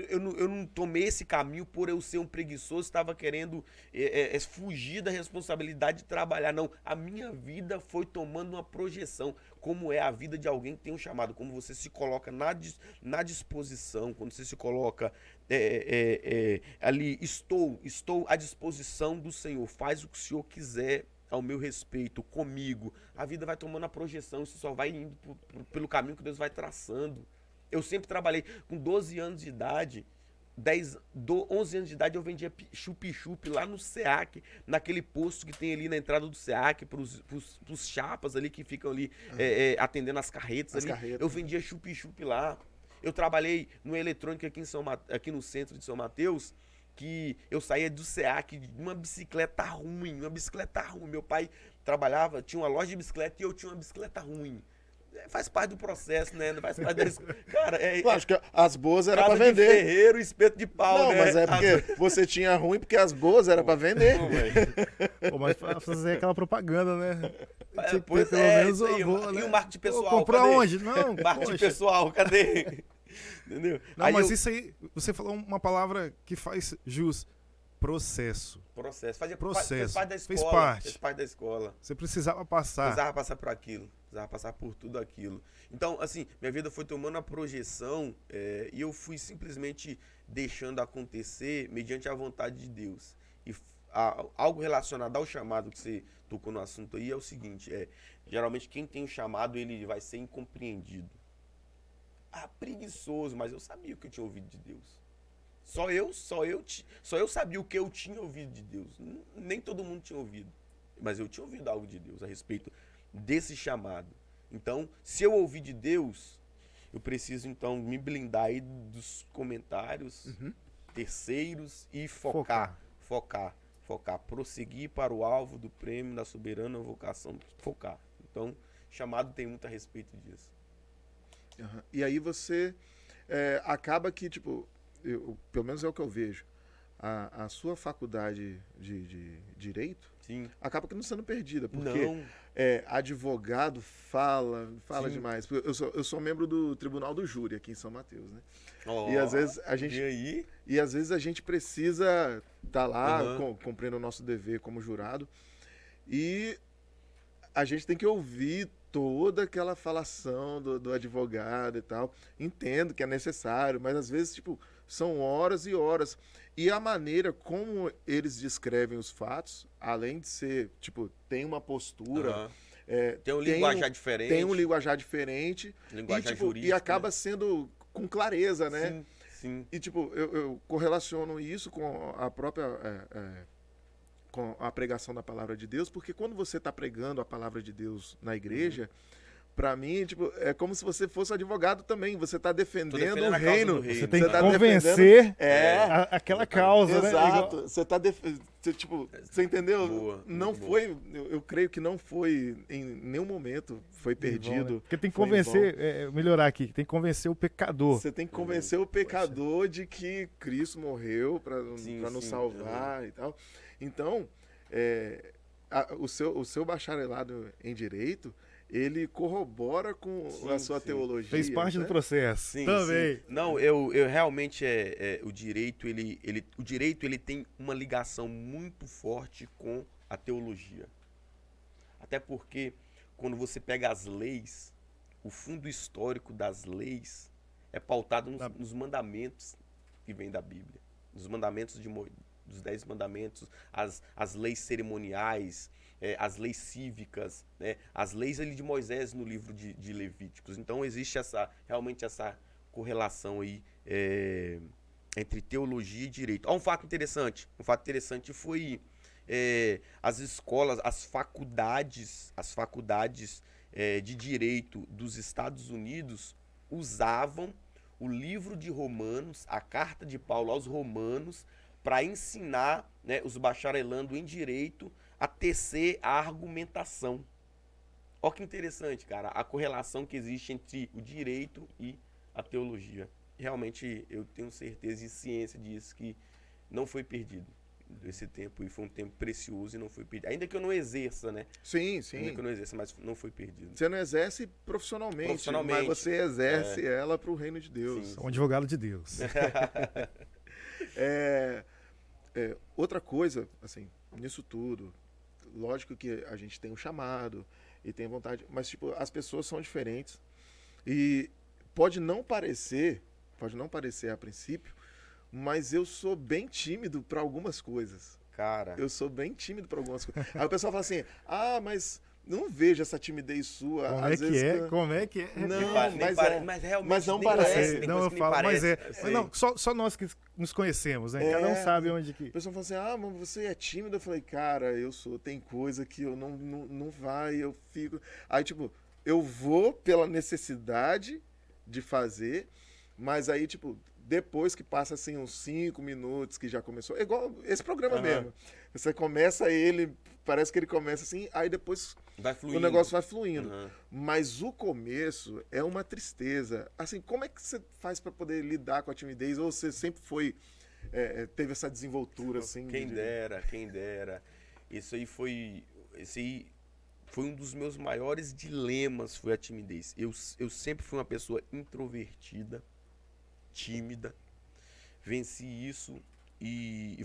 Eu não tomei esse caminho por eu ser um preguiçoso, estava querendo fugir da responsabilidade de trabalhar. Não, a minha vida foi tomando uma projeção. Como é a vida de alguém que tem um chamado. Como você se coloca na disposição, quando você se coloca ali, estou à disposição do Senhor, faz o que o Senhor quiser ao meu respeito, comigo. A vida vai tomando a projeção, isso só vai indo pelo caminho que Deus vai traçando. Eu sempre trabalhei com 12 anos de idade, 11 anos de idade eu vendia chup-chup lá no SEAC, naquele posto que tem ali na entrada do SEAC, pros chapas ali que ficam ali atendendo as carretas ali. Eu vendia chup-chup lá. Eu trabalhei no eletrônico aqui no centro de São Mateus, que eu saía do SEAC de uma bicicleta ruim. Meu pai trabalhava, tinha uma loja de bicicleta e eu tinha uma bicicleta ruim. Faz parte do processo, né? Não faz parte da... Cara, acho que as boas eram pra casa vender. De ferreiro, espeto de pau, não, né? Mas é porque você tinha ruim, porque as boas eram pra vender. Pô, mas pra fazer aquela propaganda, né? Pois pelo menos aí, boa, né? E o marketing pessoal, comprou cadê? aonde? Não, marketing pessoal, cadê? Entendeu? Não, aí mas isso aí, você falou uma palavra que faz jus. Processo. Fez parte da escola. Fez parte da escola. Você precisava passar. Precisava passar por aquilo. Precisava passar por tudo aquilo. Então, assim, minha vida foi tomando a projeção e eu fui simplesmente deixando acontecer mediante a vontade de Deus. E algo relacionado ao chamado que você tocou no assunto aí é o seguinte, geralmente quem tem o chamado, ele vai ser incompreendido. Preguiçoso, mas eu sabia o que eu tinha ouvido de Deus. Só eu sabia o que eu tinha ouvido de Deus. Nem todo mundo tinha ouvido. Mas eu tinha ouvido algo de Deus a respeito desse chamado. Então, se eu ouvi de Deus, eu preciso, então, me blindar aí dos comentários terceiros e focar. Prosseguir para o alvo do prêmio da soberana vocação. Focar. Então, chamado tem muito a respeito disso. E aí você acaba que, tipo... pelo menos é o que eu vejo, a sua faculdade de Direito Sim. acaba que não sendo perdida, porque advogado fala demais. Eu sou membro do Tribunal do Júri aqui em São Mateus, né? E às vezes a gente precisa estar lá cumprindo o nosso dever como jurado, e a gente tem que ouvir toda aquela falação do advogado e tal. Entendo que é necessário, mas às vezes, tipo, são horas e horas. E a maneira como eles descrevem os fatos, além de ser, tipo, tem uma postura... tem um linguajar diferente. Tem um linguajar diferente. Linguajar jurídico. E acaba sendo com clareza, né? Sim. E, tipo, eu correlaciono isso com a própria... com a pregação da palavra de Deus, porque quando você está pregando a palavra de Deus na igreja, para mim, tipo, é como se você fosse advogado também. Você está defendendo o reino. Você tem que convencer aquela causa, né? Exato. Você está tipo, você entendeu? Boa, não foi, eu creio que não foi em nenhum momento foi perdido. Bom, né? Porque tem que convencer, melhorar aqui, tem que convencer o pecador. Você tem que convencer o pecador de que Cristo morreu para nos salvar e tal. Então, o seu bacharelado em Direito, ele corrobora com a sua teologia. Fez parte do processo. Sim, também. Sim. Não, eu realmente o direito, o direito ele tem uma ligação muito forte com a teologia. Até porque quando você pega as leis, o fundo histórico das leis é pautado nos mandamentos que vêm da Bíblia. Nos mandamentos dos 10 mandamentos, as leis cerimoniais, as leis cívicas, né? As leis ali de Moisés no livro de Levíticos. Então existe realmente essa correlação aí entre teologia e direito. Um fato interessante foi as escolas, as faculdades de direito dos Estados Unidos usavam o livro de Romanos, a carta de Paulo aos Romanos, para ensinar, né, os bacharelando em direito a tecer a argumentação. Olha que interessante, cara, a correlação que existe entre o direito e a teologia. Realmente eu tenho certeza e ciência disso, que não foi perdido esse tempo, e foi um tempo precioso e não foi perdido. Ainda que eu não exerça, né? Sim, sim. Ainda que eu não exerça, mas não foi perdido. Você não exerce profissionalmente, mas você exerce ela para o reino de Deus. Sou um advogado de Deus. Outra coisa, assim, nisso tudo, lógico que a gente tem um chamado e tem vontade, mas tipo, as pessoas são diferentes e pode não parecer a princípio, mas eu sou bem tímido para algumas coisas. Cara, eu sou bem tímido para algumas coisas. Aí o pessoal fala assim, mas não vejo essa timidez sua. Como é que é? Não, mas realmente mas não parece. Não, eu falo, mas é. Mas não, só nós que nos conhecemos, né? Cada um sabe onde que... O pessoal fala assim, mas você é tímido? Eu falei, cara, eu sou. Tem coisa que eu não vai, eu fico... Aí, tipo, eu vou pela necessidade de fazer, mas aí, tipo, depois que passa, assim, uns 5 minutos que já começou... É igual esse programa mesmo. Você começa ele, parece que ele começa assim, aí depois... o negócio vai fluindo. Mas o começo é uma tristeza. Assim, como é que você faz para poder lidar com a timidez? Ou você sempre teve essa desenvoltura, assim? Quem dera. Esse aí foi um dos meus maiores dilemas, foi a timidez. Eu sempre fui uma pessoa introvertida, tímida. Venci isso e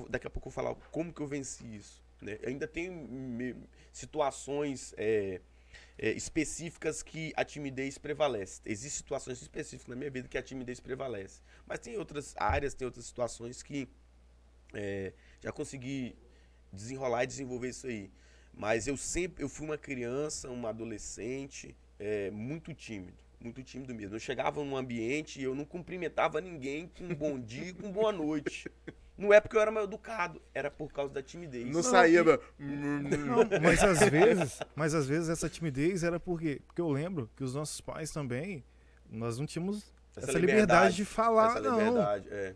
daqui a pouco eu vou falar como que eu venci isso. Né? Eu ainda tenho situações específicas que a timidez prevalece. Existem situações específicas na minha vida que a timidez prevalece. Mas tem outras áreas, tem outras situações que já consegui desenrolar e desenvolver isso aí. Mas eu fui uma criança, um adolescente muito tímido mesmo. Eu chegava num ambiente e eu não cumprimentava ninguém com um bom dia e com boa noite. Não é porque eu era mal educado, era por causa da timidez. Não saía... Não, mas às vezes essa timidez era porque eu lembro que os nossos pais também, nós não tínhamos essa liberdade de falar,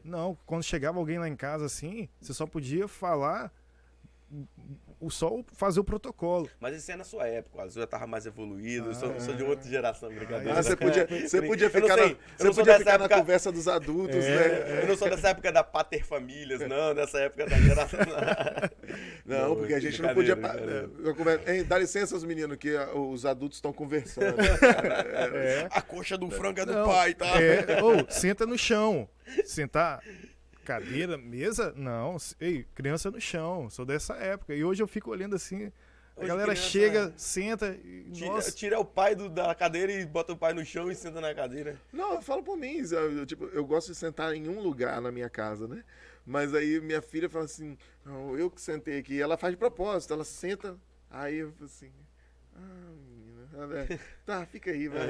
não. Quando chegava alguém lá em casa assim, você só podia falar... só fazer o protocolo. Mas isso é na sua época, eu já estava mais evoluído, eu sou de outra geração, brincadeira. Você podia ficar na conversa dos adultos, né? Eu não sou dessa época da paterfamílias, não, dessa época da geração. Não, porque a gente não podia... Dá licença, os meninos, que os adultos estão conversando. A coxa do frango é do pai, tá? Senta no chão. Sentar... Cadeira, mesa? Não. Ei, criança no chão. Sou dessa época. E hoje eu fico olhando assim. A galera chega, senta. Tira o pai da cadeira e bota o pai no chão e senta na cadeira. Não, eu falo por mim. Eu gosto de sentar em um lugar na minha casa, né? Mas aí minha filha fala assim: não, eu que sentei aqui. Ela faz de propósito. Ela senta. Aí eu falo assim: menina. Tá, fica aí, vai.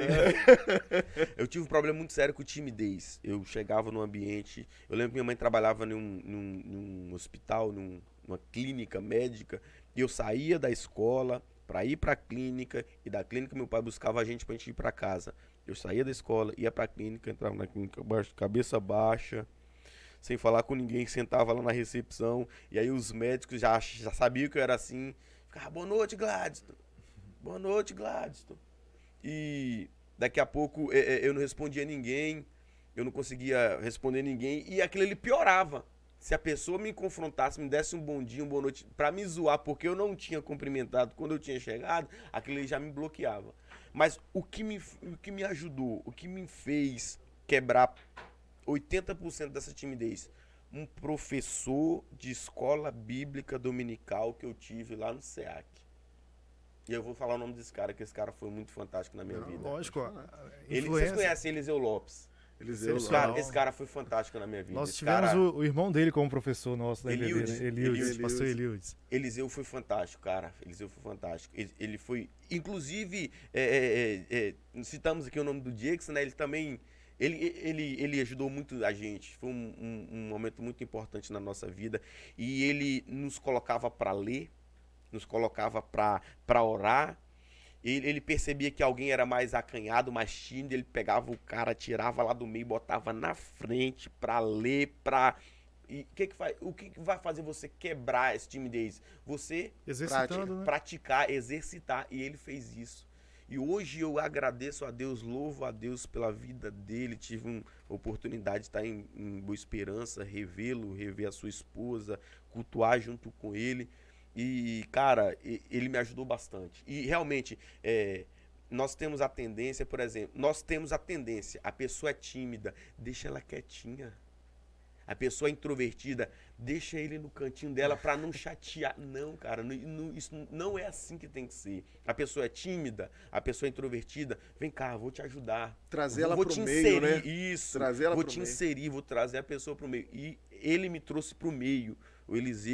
Eu tive um problema muito sério com timidez. Eu chegava num ambiente... Eu lembro que minha mãe trabalhava num hospital, numa clínica médica, e eu saía da escola para ir para a clínica, e da clínica meu pai buscava a gente pra gente ir para casa. Eu saía da escola, ia para a clínica, entrava na clínica, cabeça baixa, sem falar com ninguém, sentava lá na recepção, e aí os médicos já sabiam que eu era assim. Ficava, boa noite, Gladstone. Boa noite, Gladstone. E daqui a pouco eu não respondia a ninguém, eu não conseguia responder a ninguém, e aquilo ele piorava. Se a pessoa me confrontasse, me desse um bom dia, uma boa noite, pra me zoar, porque eu não tinha cumprimentado quando eu tinha chegado, aquilo ele já me bloqueava. Mas o que me ajudou, o que me fez quebrar 80% dessa timidez? Um professor de escola bíblica dominical que eu tive lá no SEAC. E eu vou falar o nome desse cara, que esse cara foi muito fantástico na minha vida. Lógico, Vocês conhecem Eliseu Lopes? Eliseu Esse cara foi fantástico na minha vida. Nós Esse tivemos cara, o irmão dele como professor nosso da IBB, Eliudes. né? Eliudes. Pastor Eliudes. Eliseu foi fantástico, cara. Eliseu foi fantástico. Ele foi, inclusive, citamos aqui o nome do Jackson, né? Ele também, ele ajudou muito a gente. Foi um momento muito importante na nossa vida. E ele nos colocava para ler, nos colocava para orar. Ele percebia que alguém era mais acanhado, mais tímido, ele pegava o cara, tirava lá do meio, botava na frente pra ler, E o que vai fazer você quebrar essa timidez? Você Exercitando, né? praticar, exercitar, e ele fez isso. E hoje eu agradeço a Deus, louvo a Deus pela vida dele, tive uma oportunidade de estar em Boa Esperança, revê-lo, rever a sua esposa, cultuar junto com ele. E, cara, ele me ajudou bastante. E, realmente, nós temos a tendência, por exemplo, a pessoa é tímida, deixa ela quietinha. A pessoa é introvertida, deixa ele no cantinho dela pra não chatear. Não, cara, isso não é assim que tem que ser. A pessoa é tímida, a pessoa é introvertida, vem cá, vou te ajudar. Trazer ela vou pro te meio, inserir, né? isso. Trazer ela vou pro te meio. inserir, vou trazer a pessoa pro meio. E ele me trouxe pro meio.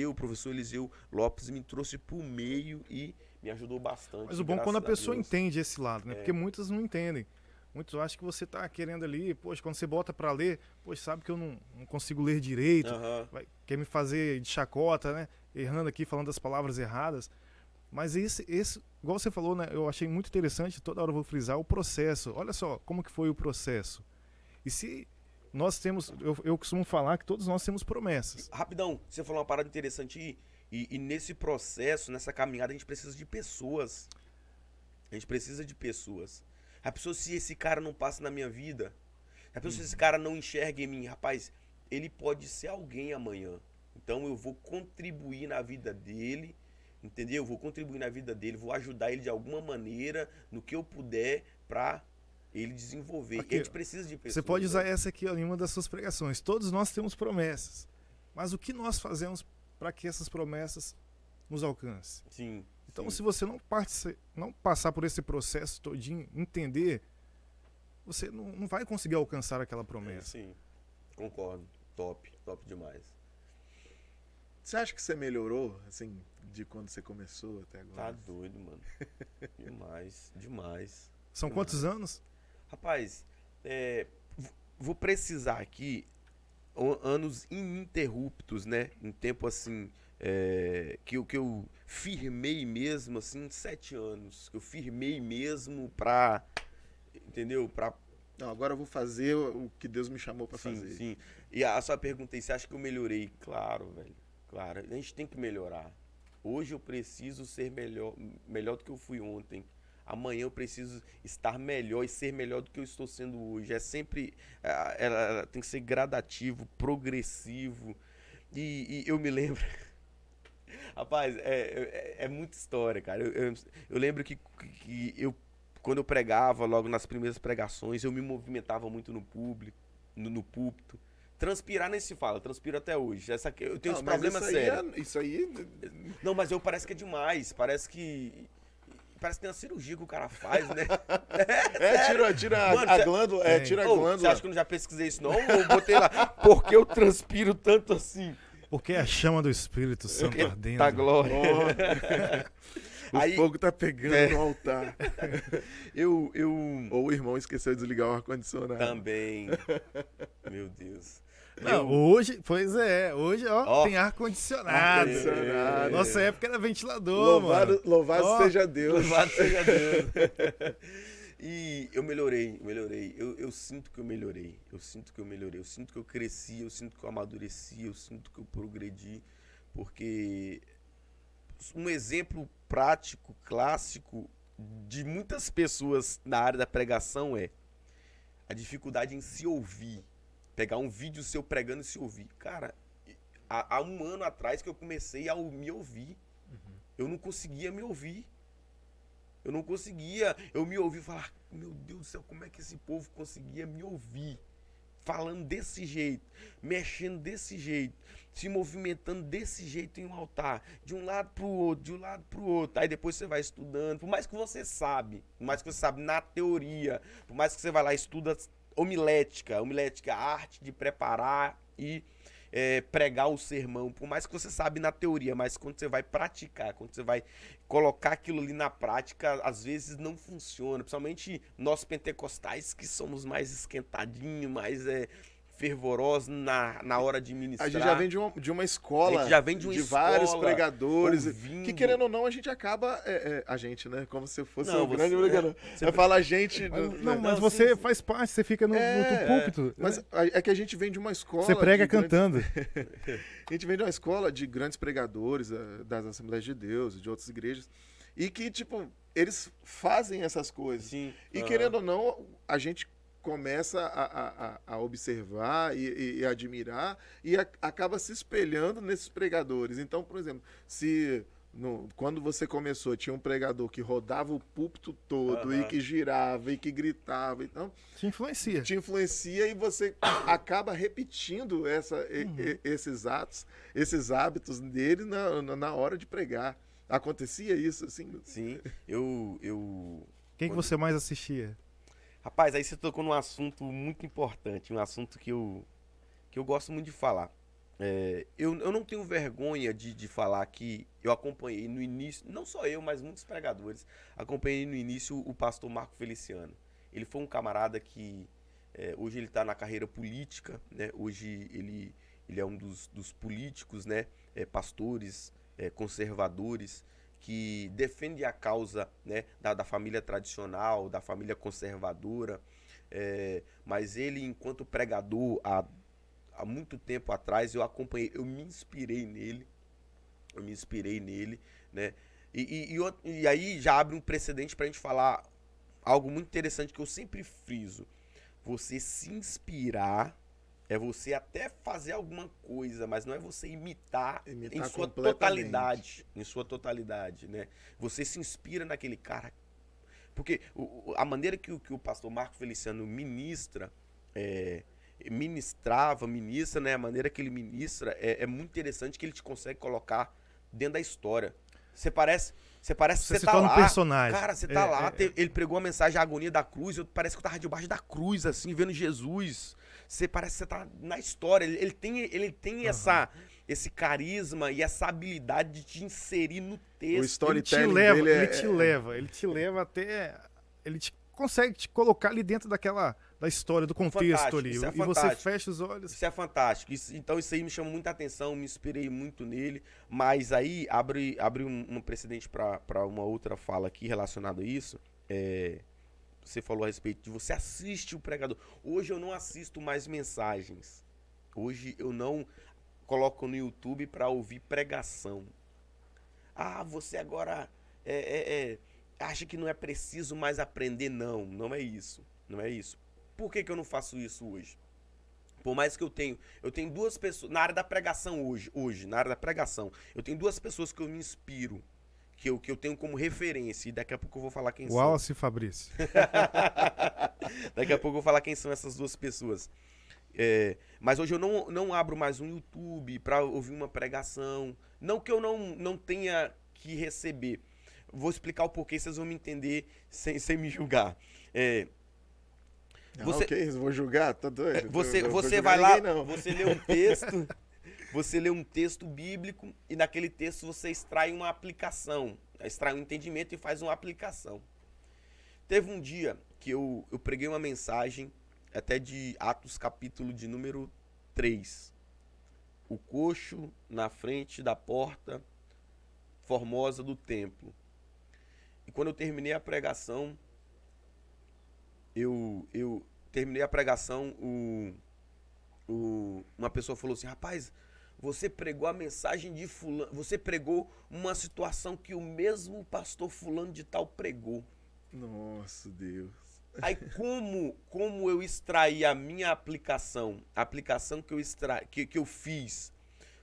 O professor Eliseu Lopes me trouxe pro meio e me ajudou bastante. Mas o bom é quando a pessoa Deus. entende esse lado, né? Porque muitos não entendem. Muitos acham que você tá querendo ali, poxa, quando você bota pra ler, poxa, sabe que eu não consigo ler direito, quer me fazer de chacota, né? Errando aqui, falando as palavras erradas. Mas esse, igual você falou, né? Eu achei muito interessante, toda hora eu vou frisar o processo. Olha só como que foi o processo. E se nós temos, eu costumo falar que todos nós temos promessas. Rapidão, você falou uma parada interessante aí. E nesse processo, nessa caminhada, a gente precisa de pessoas. A gente precisa de pessoas. A pessoa, se esse cara não passa na minha vida, a pessoa, se esse cara não enxerga em mim, rapaz, ele pode ser alguém amanhã. Então eu vou contribuir na vida dele, entendeu? Eu vou contribuir na vida dele, vou ajudar ele de alguma maneira, no que eu puder, pra ele desenvolver. Aqui, e a gente precisa de pessoas. Você pode usar essa aqui em uma das suas pregações. Todos nós temos promessas. Mas o que nós fazemos para que essas promessas nos alcancem? Sim. Então, se você não passar por esse processo todinho, entender, você não vai conseguir alcançar aquela promessa. Sim, concordo. Top demais. Você acha que você melhorou, assim, de quando você começou até agora? Tá doido, mano. Demais. São quantos anos? Rapaz, vou precisar aqui anos ininterruptos, né? Um tempo assim, que eu firmei mesmo, assim, 7 anos. Que eu firmei mesmo pra, entendeu? Não, agora eu vou fazer o que Deus me chamou pra fazer. Sim. E a sua pergunta aí, você acha que eu melhorei? Claro, velho. Claro, a gente tem que melhorar. Hoje eu preciso ser melhor do que eu fui ontem. Amanhã eu preciso estar melhor e ser melhor do que eu estou sendo hoje. É sempre, ela tem que ser gradativo, progressivo. E eu me lembro, rapaz, é muita história, cara. Eu lembro que quando eu pregava, logo nas primeiras pregações, eu me movimentava muito no púlpito. Transpirar nem se fala, transpiro até hoje. Eu tenho uns problemas sérios. Isso aí... Não, mas parece que é demais. Parece que tem uma cirurgia que o cara faz, né? Tira Mano, a glândula. Tira a glândula. Você acha que eu não já pesquisei isso, não? Eu botei lá, por que eu transpiro tanto assim? Porque é a chama do Espírito Santo ardendo. Tá glória. O fogo tá pegando no altar. Eu... Ou o irmão esqueceu de desligar o ar-condicionado. Também. Meu Deus. Não, hoje, hoje tem ar-condicionado. Nossa época era ventilador, Louvado seja Deus. Louvado seja Deus. E eu melhorei. Eu sinto que eu melhorei. Eu sinto que eu cresci, eu sinto que eu amadureci, eu sinto que eu progredi. Porque um exemplo prático, clássico, de muitas pessoas na área da pregação é a dificuldade em se ouvir. Pegar um vídeo seu pregando e se ouvir. Cara, há um ano atrás que eu comecei a me ouvir. Eu não conseguia me ouvir. Eu me ouvir e falar, meu Deus do céu, como é que esse povo conseguia me ouvir? falando desse jeito, mexendo desse jeito, se movimentando desse jeito em um altar, de um lado pro outro, de um lado pro outro. Aí depois você vai estudando, por mais que você sabe, por mais que você sabe na teoria, por mais que você vai lá e estuda homilética, a arte de preparar e pregar o sermão, por mais que você sabe na teoria, mas quando você vai praticar, quando você vai colocar aquilo ali na prática, às vezes não funciona, principalmente nós pentecostais que somos mais esquentadinhos, mais fervorosos na hora de ministrar. A gente já vem de uma escola, a gente já vem de vários pregadores, ouvindo. que querendo ou não, a gente acaba, a gente, né, como se fosse Não, um grande você- pregador. você- Eu falo a gente... Não, mas Não, você sim. faz parte, você fica no púlpito. Mas é que a gente vem de uma escola... Você prega de grandes- cantando. A gente vem de uma escola de grandes pregadores das Assembleias de Deus e de outras igrejas, e que, tipo, eles fazem essas coisas. Sim. E Aham. querendo ou não, a gente começa a observar e admirar e acaba se espelhando nesses pregadores. Então, por exemplo, se quando você começou tinha um pregador que rodava o púlpito todo e Aham. que girava e que gritava, então Te influencia. te influencia e você acaba repetindo esses atos, esses hábitos dele na hora de pregar. Acontecia isso, assim? Sim, Quem que você mais assistia? Rapaz, aí você tocou num assunto muito importante, um assunto que eu gosto muito de falar. Eu não tenho vergonha de falar que eu acompanhei no início, não só eu, mas muitos pregadores, acompanhei no início o pastor Marco Feliciano. Ele foi um camarada que hoje ele está na carreira política, né? Hoje ele é um dos políticos, né? Pastores, conservadores, que defende a causa, né, da família tradicional, da família conservadora, mas ele, enquanto pregador, há muito tempo atrás, eu acompanhei, eu me inspirei nele, né, e aí já abre um precedente pra gente falar algo muito interessante que eu sempre friso: você se inspirar é você até fazer alguma coisa, mas não é você imitar em sua completamente. totalidade, né? Você se inspira naquele cara. Porque a maneira que o pastor Marco Feliciano ministra, ministra, né? A maneira que ele ministra é muito interessante, que ele te consegue colocar dentro da história. Você parece que você se tá torna lá. um personagem. Cara, você tá lá, ele pregou a mensagem, a agonia da cruz, parece que eu tava debaixo da cruz, assim, vendo Jesus. Parece que você tá na história. Ele tem esse carisma e essa habilidade de te inserir no texto. O storytelling Ele te leva até... Ele consegue te colocar ali dentro da história, do contexto Fantástico, ali. isso é E você fantástico. fecha os olhos. Isso é fantástico. Então isso aí me chamou muita atenção, me inspirei muito nele. Mas aí abre um precedente para uma outra fala aqui relacionada a isso. Você falou a respeito de você assiste o pregador. Hoje eu não assisto mais mensagens. Hoje eu não coloco no YouTube para ouvir pregação. Ah, você agora acha que não é preciso mais aprender? Não, não é isso. Não é isso. Por que eu não faço isso hoje? Por mais que eu tenho duas pessoas na área da pregação hoje, na área da pregação, eu tenho duas pessoas que eu me inspiro, que eu tenho como referência, e daqui a pouco eu vou falar quem são. Wallace e Fabrício. Daqui a pouco eu vou falar quem são essas duas pessoas. Mas hoje eu não abro mais um YouTube para ouvir uma pregação. Não que eu não tenha que receber. Vou explicar o porquê, vocês vão me entender sem me julgar. Ok, vou julgar? Tá doido? Você vai lá, você lê um texto, você lê um texto bíblico e naquele texto você extrai uma aplicação, extrai um entendimento e faz uma aplicação. Teve um dia que eu preguei uma mensagem, até de Atos capítulo de número 3. O coxo na frente da porta formosa do templo. E quando eu terminei a pregação, uma pessoa falou assim: rapaz, você pregou a mensagem de fulano, você pregou uma situação que o mesmo pastor fulano de tal pregou. Nossa, Deus. Aí como eu extraí a minha aplicação, a aplicação que eu fiz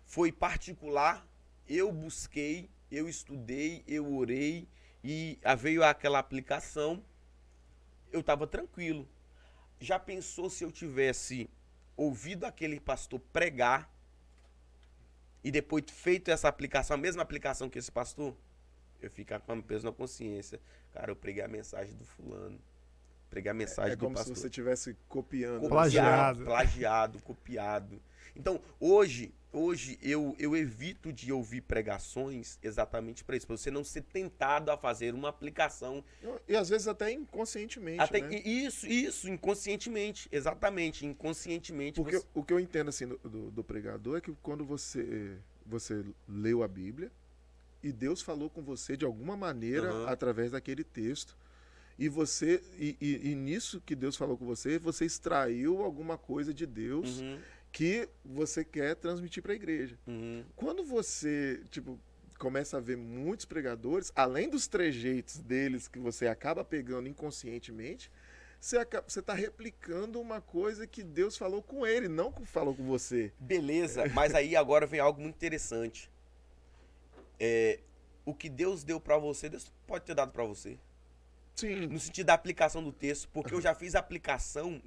foi particular, eu busquei, eu estudei, eu orei e veio aquela aplicação, eu estava tranquilo. Já pensou se eu tivesse ouvido aquele pastor pregar e depois feito essa aplicação, a mesma aplicação que esse pastor, eu ficar com um peso na consciência. Cara, eu preguei a mensagem do fulano. Preguei a mensagem do pastor. É como se você estivesse copiando. Plagiado, copiado. Então, hoje eu evito de ouvir pregações exatamente para isso, para você não ser tentado a fazer uma aplicação. E às vezes até inconscientemente, né? Isso, inconscientemente, exatamente, inconscientemente. Porque o que eu entendo assim do pregador é que quando você leu a Bíblia e Deus falou com você de alguma maneira através daquele texto, e você e nisso que Deus falou com você extraiu alguma coisa de Deus que você quer transmitir para a igreja. Quando você começa a ver muitos pregadores, além dos trejeitos deles que você acaba pegando inconscientemente, você está replicando uma coisa que Deus falou com ele, não que falou com você. Beleza, mas aí agora vem algo muito interessante. O que Deus deu para você, Deus pode ter dado para você. Sim. No sentido da aplicação do texto, porque eu já fiz aplicação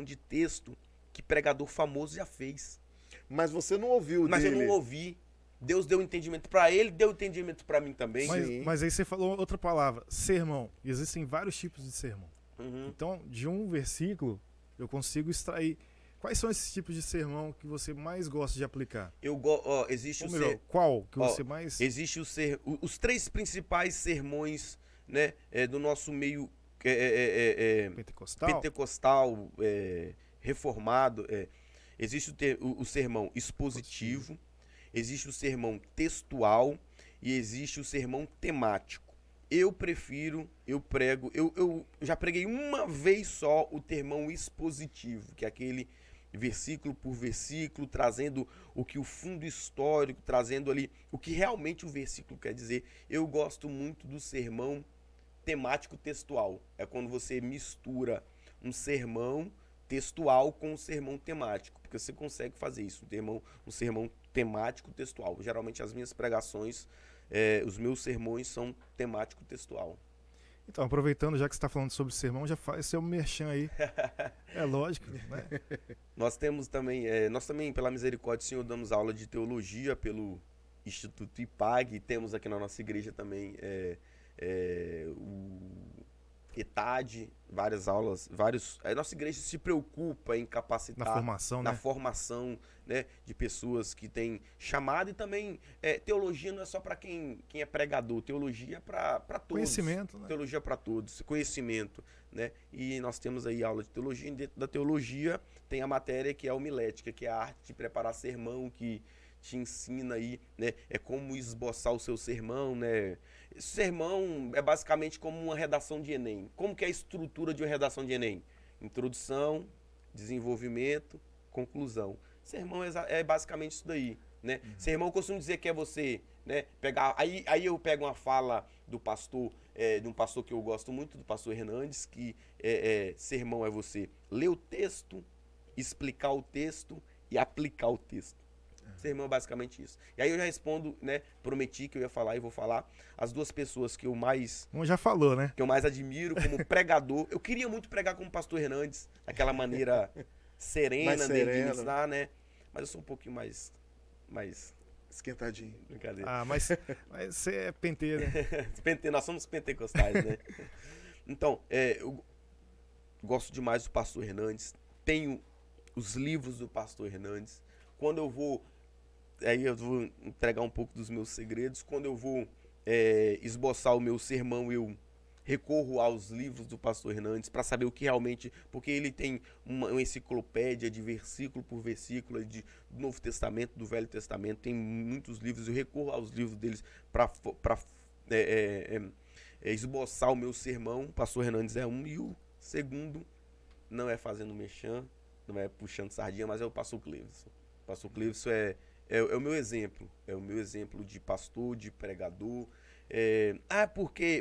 de texto que pregador famoso já fez. Mas você não ouviu Mas dele. eu não ouvi. Deus deu entendimento para ele, deu entendimento para mim também. Mas aí você falou outra palavra, sermão. E existem vários tipos de sermão. Então, de um versículo, eu consigo extrair. Quais são esses tipos de sermão que você mais gosta de aplicar? Existe Ou melhor, qual que você mais... Existe os 3 principais sermões, né, do nosso meio pentecostal, reformado. Existe o sermão expositivo, existe o sermão textual e existe o sermão temático. Eu já preguei uma vez só o termão expositivo, que é aquele versículo por versículo, trazendo o que o fundo histórico, trazendo ali o que realmente o versículo quer dizer. Eu gosto muito do sermão temático textual. É quando você mistura um sermão textual com um sermão temático, porque você consegue fazer isso, um sermão temático textual. Geralmente as minhas pregações, os meus sermões são temático textual. Então, aproveitando, já que você está falando sobre sermão, já faz seu merchan aí. É lógico, né? Nós temos também, pela misericórdia do Senhor, damos aula de teologia pelo Instituto IPAG. Temos aqui na nossa igreja também o ETAD, várias aulas, a nossa igreja se preocupa em capacitar na formação, né, de pessoas que têm chamado. E também teologia não é só para quem é pregador, teologia é para todos. Conhecimento, né? Teologia para todos, conhecimento, né? E nós temos aí aula de teologia, e dentro da teologia tem a matéria que é homilética, que é a arte de preparar sermão, que te ensina aí, né, como esboçar o seu sermão, né? Sermão é basicamente como uma redação de Enem. Como que é a estrutura de uma redação de Enem? Introdução, desenvolvimento, conclusão. Sermão é basicamente isso daí, né? Sermão eu costumo dizer que é você, né, pegar... Aí eu pego uma fala do pastor, de um pastor que eu gosto muito, do pastor Hernandes, que sermão é você ler o texto, explicar o texto e aplicar o texto. Sermão é basicamente isso. E aí eu já respondo, né? Prometi que eu ia falar e vou falar. As 2 pessoas que eu mais... já falou, né? Que eu mais admiro como pregador. Eu queria muito pregar como pastor Hernandes, aquela maneira serena dele de ensinar, né? Mas eu sou um pouquinho mais esquentadinho. Brincadeira. Mas você é penteiro, né? Nós somos pentecostais, né? Então, eu gosto demais do pastor Hernandes. Tenho os livros do pastor Hernandes. Quando eu vou... Aí eu vou entregar um pouco dos meus segredos. Quando eu vou esboçar o meu sermão, eu recorro aos livros do pastor Hernandes para saber o que realmente... Porque ele tem uma enciclopédia de versículo por versículo, do Novo Testamento, do Velho Testamento. Tem muitos livros. Eu recorro aos livros deles para esboçar o meu sermão. O pastor Hernandes é um. E o segundo, não é fazendo merchan, não é puxando sardinha, mas é o pastor Cleveson. O pastor Cleveson é o meu exemplo. É o meu exemplo de pastor, de pregador.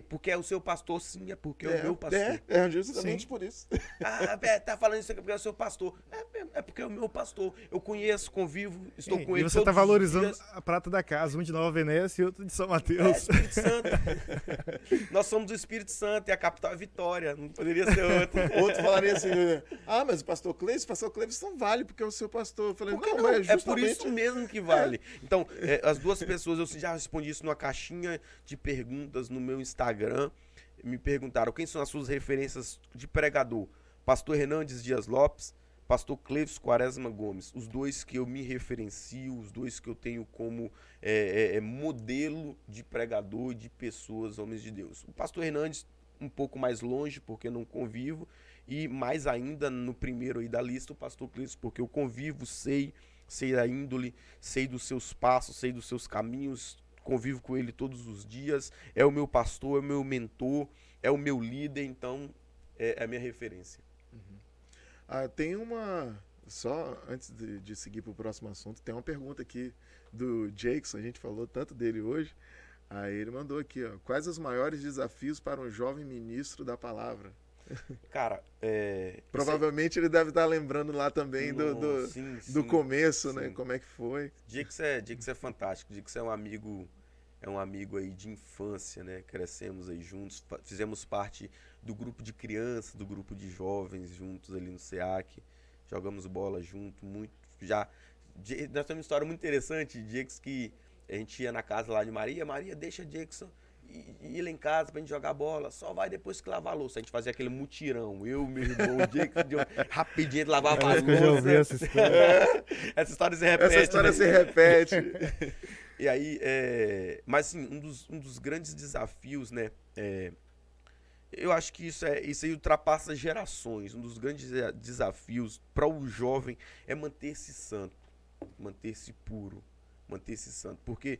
Porque é o seu pastor, sim, é porque é o meu pastor. Justamente Sim. por isso. Tá falando isso aqui porque é o seu pastor. É porque é o meu pastor. Eu conheço, convivo, estou com E ele você todos tá os valorizando dias. a prata da casa, um de Nova Venécia e outro de São É, Mateus. Espírito Santo. Nós somos do Espírito Santo e a capital é Vitória. Não poderia ser outro. Outro falaria assim, mas o pastor Cleison vale porque é o seu pastor. Eu falei, Por que não, não? mas É por justamente... isso mesmo que vale. Então, as duas pessoas, eu já respondi isso numa caixinha de perguntas no meu Instagram. Me perguntaram quem são as suas referências de pregador. Pastor Hernandes Dias Lopes, Pastor Cleison Quaresma Gomes. Os dois que eu me referencio, os dois que eu tenho como modelo de pregador e de pessoas, homens de Deus. O Pastor Hernandes, um pouco mais longe, porque não convivo. E mais ainda, no primeiro aí da lista, o Pastor Cleison, porque eu convivo, sei a índole, sei dos seus passos, sei dos seus caminhos, convivo com ele todos os dias, é o meu pastor, é o meu mentor, é o meu líder, então é a minha referência. Tem uma... Só antes de seguir para o próximo assunto, tem uma pergunta aqui do Jackson, a gente falou tanto dele hoje. Aí ele mandou aqui, ó, quais os maiores desafios para um jovem ministro da palavra? Cara, Provavelmente ele deve estar lembrando lá também do começo, sim. né? Como é que foi. Dix é fantástico. Dix é um amigo aí de infância, né? Crescemos aí juntos, fizemos parte do grupo de crianças, do grupo de jovens juntos ali no SEAC, jogamos bola junto, muito. Nós temos uma história muito interessante, Dix, que a gente ia na casa lá de Maria, deixa Jackson ir lá em casa pra gente jogar bola, só vai depois que lavar a louça. A gente fazia aquele mutirão, eu, meu irmão, o Jackson, rapidinho lavava a louça. Eu já ouvi essa história. Essa história se repete. Essa história se repete. E aí, mas assim, um dos grandes desafios, né, eu acho que isso aí ultrapassa gerações. Um dos grandes desafios para o jovem é manter-se santo, manter-se puro, manter-se santo, porque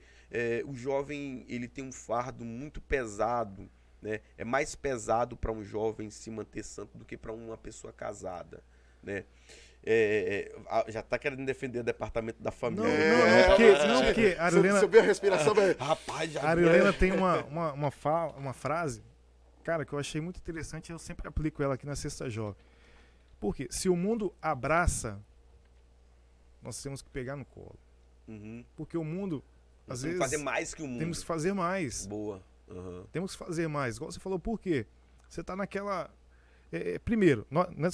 o jovem ele tem um fardo muito pesado, né? É mais pesado para um jovem se manter santo do que para uma pessoa casada, né? Já tá querendo defender o departamento da família. Porque a Arilena, Subiu a respiração, velho. Rapaz, a Arilena tem uma frase, cara, que eu achei muito interessante, eu sempre aplico ela aqui na Sexta Jovem. Porque se o mundo abraça, nós temos que pegar no colo. Uhum. Porque o mundo, às vezes... fazer mais que o mundo. Temos que fazer mais. Boa. Uhum. Temos que fazer mais. Igual você falou, por quê? Você está naquela... primeiro,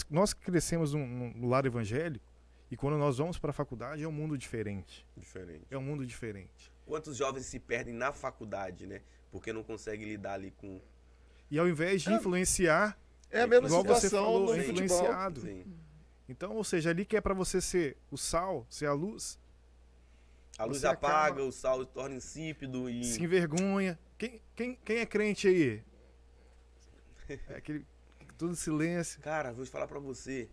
nós crescemos no lar evangélico e quando nós vamos para a faculdade é um mundo diferente. É um mundo diferente. Quantos jovens se perdem na faculdade, né? Porque não conseguem lidar ali com... E ao invés de influenciar... É a mesma igual situação você falou, no é futebol. influenciado. Sim. Então, ou seja, ali que é para você ser o sal, ser a luz, A luz Você apaga, acaba- o sal se torna insípido e... se envergonha. Quem é crente aí? É aquele tudo silêncio. Cara, vou te falar pra você.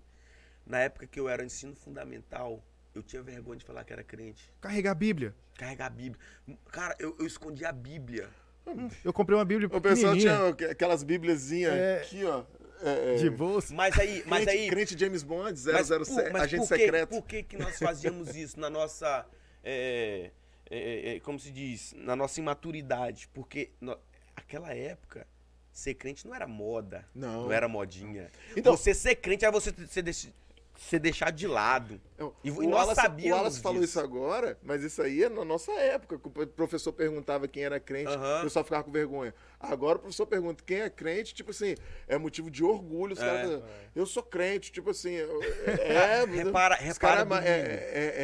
Na época que eu era ensino fundamental, eu tinha vergonha de falar que era crente. Carregar a Bíblia. Carregar a Bíblia. Cara, eu escondi a Bíblia. Eu comprei uma Bíblia O pessoal pequenininha, tinha aquelas bíbliazinhas aqui, ó. de bolsa. Mas aí... Crente James Bond, Mas 007, mas agente por quê? secreto. Por que nós fazíamos isso na nossa... como se diz? Na nossa imaturidade. Porque naquela época, ser crente não era moda. Não. Não era modinha. Então- você ser crente era você ser deixado de lado. E nós sabíamos O Wallace falou disso. isso agora, mas isso aí é na nossa época. Que o professor perguntava quem era crente, Aham. o pessoal ficava com vergonha. Agora o professor pergunta quem é crente, tipo assim, é motivo de orgulho. Os caras falam, eu sou crente, tipo assim. Repara domingo.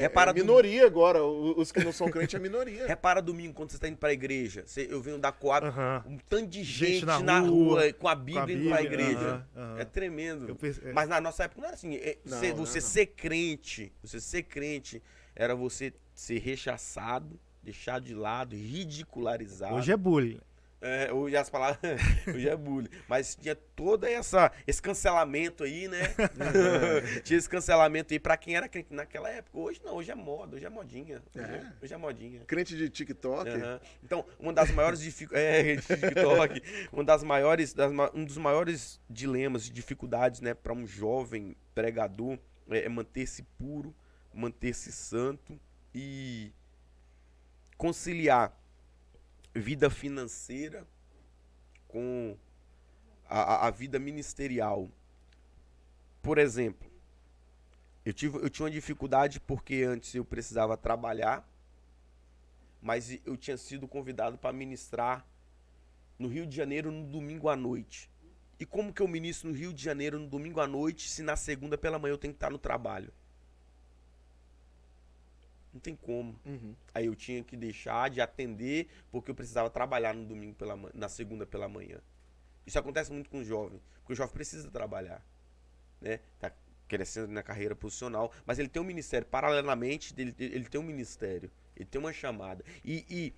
Repara minoria agora. Os que não são crentes é minoria. Repara domingo quando você está indo pra igreja. Eu venho da Coab, Aham. um tanto de Gente gente na na rua, rua com a Bíblia indo pra Bíblia, igreja. aham. É tremendo. Eu pense- Mas na nossa época não era assim. Você ser crente era você ser rechaçado, deixado de lado, ridicularizado. Hoje é bullying. Hoje as palavras. Hoje é bullying. Mas tinha todo esse cancelamento aí, né? Tinha esse cancelamento aí pra quem era crente naquela época. Hoje não, hoje é moda, hoje é modinha. Hoje é modinha. Crente de TikTok. Uhum. Então, uma das maiores dificuldades. TikTok. Um dos maiores dilemas e dificuldades, né, para um jovem pregador é manter-se puro, manter-se santo e conciliar vida financeira com a vida ministerial. Por exemplo, eu tinha uma dificuldade porque antes eu precisava trabalhar, mas eu tinha sido convidado para ministrar no Rio de Janeiro no domingo à noite. E como que eu ministro no Rio de Janeiro no domingo à noite se na segunda pela manhã eu tenho que estar no trabalho? Não tem como. Aí eu tinha que deixar de atender porque eu precisava trabalhar no domingo na segunda pela manhã. Isso acontece muito com o jovem, porque o jovem precisa trabalhar, né? Tá crescendo na carreira profissional, mas ele tem um ministério, paralelamente, ele tem um ministério, ele tem uma chamada. E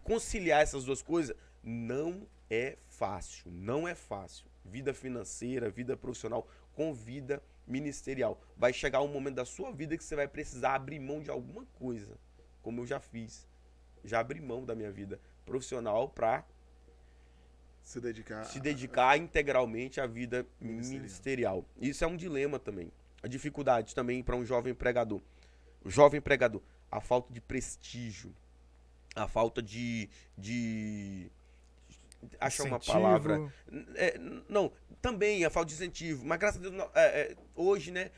conciliar essas duas coisas não é fácil, não é fácil. Vida financeira, vida profissional com vida ministerial. Vai chegar um momento da sua vida que você vai precisar abrir mão de alguma coisa, como eu já fiz. Já abri mão da minha vida profissional para se dedicar integralmente à vida ministerial. Isso é um dilema também. A dificuldade também para um jovem pregador. O jovem pregador, a falta de prestígio, a falta de achar uma palavra. Não, também a falta de incentivo. Mas graças a Deus, hoje, né,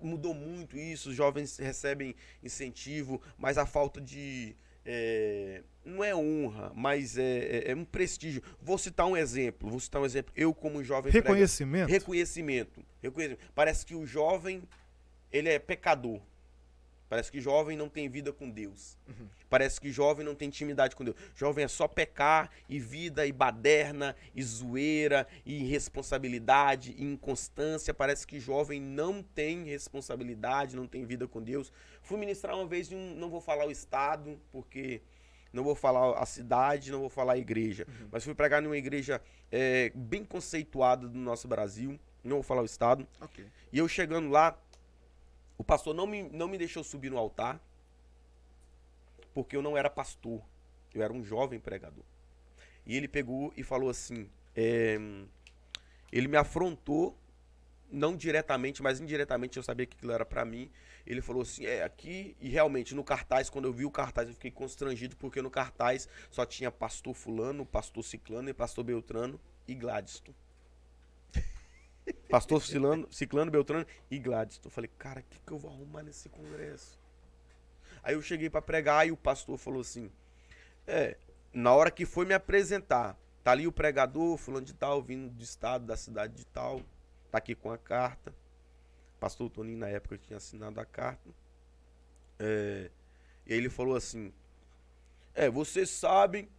mudou muito isso. Os jovens recebem incentivo, mas a falta de... não é honra, mas é um prestígio. Vou citar um exemplo. Eu, como jovem reconhecimento. Reconhecimento. Parece que o jovem, ele é pecador. Parece que jovem não tem vida com Deus. Parece que jovem não tem intimidade com Deus. Jovem é só pecar, e vida, e baderna, e zoeira, e irresponsabilidade, e inconstância. Parece que jovem não tem responsabilidade, não tem vida com Deus. Fui ministrar uma vez não vou falar o estado, porque não vou falar a cidade, não vou falar a igreja. Mas fui pregar numa igreja bem conceituada do nosso Brasil. Não vou falar o estado. Okay. E eu chegando lá, o pastor não me deixou subir no altar, porque eu não era pastor, eu era um jovem pregador. E ele pegou e falou assim, ele me afrontou, não diretamente, mas indiretamente eu sabia que aquilo era pra mim. Ele falou assim, aqui, e realmente no cartaz, quando eu vi o cartaz, eu fiquei constrangido, porque no cartaz só tinha pastor fulano, pastor ciclano e pastor Beltrano e Gladstone. Pastor Ciclano, Beltrano e Gladstone. Eu falei, cara, o que eu vou arrumar nesse congresso? Aí eu cheguei pra pregar e o pastor falou assim, na hora que foi me apresentar, tá ali o pregador, fulano de tal, vindo do estado, da cidade de tal, tá aqui com a carta. Pastor Toninho, na época, tinha assinado a carta. E aí ele falou assim, vocês sabem,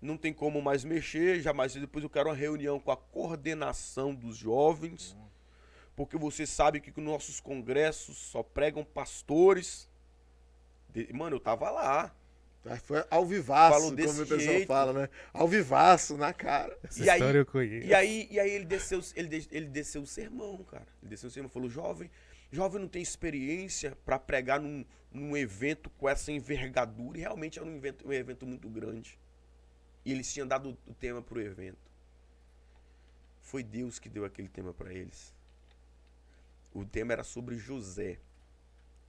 não tem como mais mexer, jamais. Depois eu quero uma reunião com a coordenação dos jovens, porque você sabe que nossos congressos só pregam pastores. Mano, eu tava lá. Foi ao vivaço, como o pessoal fala, né? Ao vivaço, na cara. Essa história eu conheço. E aí ele desceu o sermão, cara. Ele desceu o sermão, falou, jovem não tem experiência para pregar num evento com essa envergadura. E realmente era um evento muito grande. E eles tinham dado o tema para o evento. Foi Deus que deu aquele tema para eles. O tema era sobre José.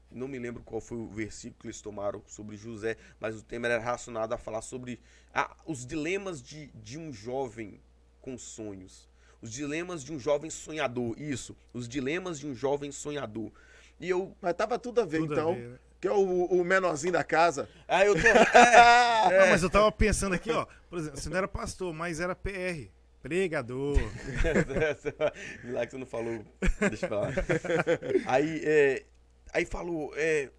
Não me lembro qual foi o versículo que eles tomaram sobre José, mas o tema era relacionado a falar sobre os dilemas de um jovem com sonhos. Os dilemas de um jovem sonhador. Isso, os dilemas de um jovem sonhador. Mas tava tudo a ver, então. Né? Que é o menorzinho da casa. Eu tô... Não, mas eu tava pensando aqui, ó. Por exemplo, você não era pastor, mas era PR. Pregador. Lá que você não falou. Deixa eu falar. Aí falou,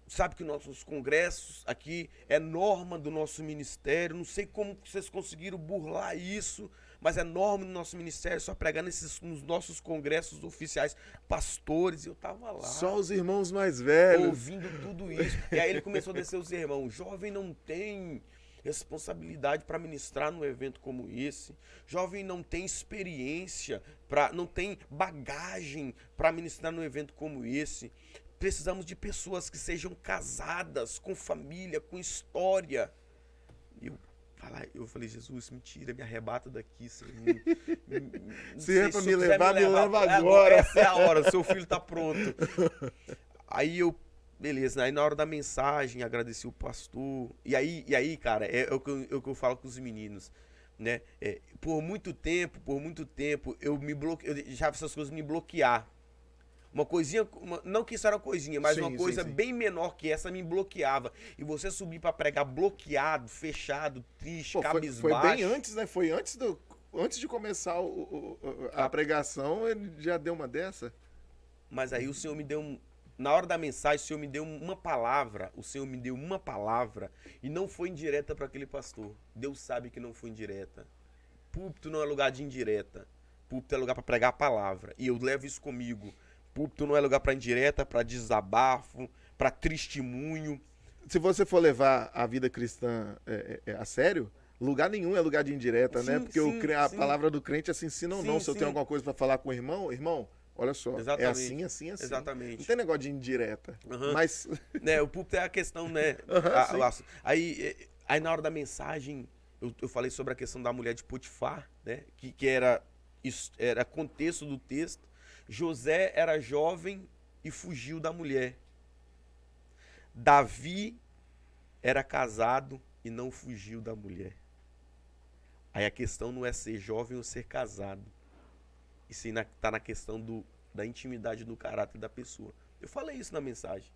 sabe que nossos congressos aqui é norma do nosso ministério. Não sei como vocês conseguiram burlar isso, mas é norma do nosso ministério só pregar nos nossos congressos oficiais. Pastores, eu tava lá. Só os irmãos mais velhos. Ouvindo tudo isso. E aí ele começou a descer os irmãos. Jovem não tem responsabilidade para ministrar num evento como esse. Jovem não tem experiência, não tem bagagem para ministrar num evento como esse. Precisamos de pessoas que sejam casadas, com família, com história. E eu falei, Jesus, mentira, me arrebata daqui, Senhor. Se é pra me levar, me leva agora. Essa é a hora, seu filho tá pronto. Aí eu beleza, aí na hora da mensagem, agradeci o pastor. E aí, cara, é o que eu falo com os meninos, né? Por muito tempo, eu me bloqueei, eu deixava essas coisas me bloquear. Uma coisinha, não que isso era uma coisinha, mas Sim, uma coisa sim. bem menor que essa me bloqueava. E você subir pra pregar bloqueado, fechado, triste, Pô, foi cabisbaixo. bem antes, né? Foi antes de começar a pregação, ele já deu uma dessa. Mas aí o Senhor me deu na hora da mensagem, o Senhor me deu uma palavra. O Senhor me deu uma palavra e não foi indireta para aquele pastor. Deus sabe que não foi indireta. Púlpito não é lugar de indireta. Púlpito é lugar para pregar a palavra. E eu levo isso comigo. Púlpito não é lugar para indireta, para desabafo, para testemunho. Se você for levar a vida cristã a sério, lugar nenhum é lugar de indireta, né? Sim, Porque sim, a sim. palavra do crente é assim, sim ou não. Sim, Se eu sim. tenho alguma coisa pra falar com o irmão, olha só, Exatamente. é assim, assim, assim. Exatamente. Não tem negócio de indireta. Uhum. Mas, Né, o púlpito é a questão, né? Sim. Aí na hora da mensagem, eu falei sobre a questão da mulher de Potifar, né? Que era contexto do texto. José era jovem e fugiu da mulher. Davi era casado e não fugiu da mulher. Aí a questão não é ser jovem ou ser casado. E sim tá na questão da intimidade do caráter da pessoa. Eu falei isso na mensagem.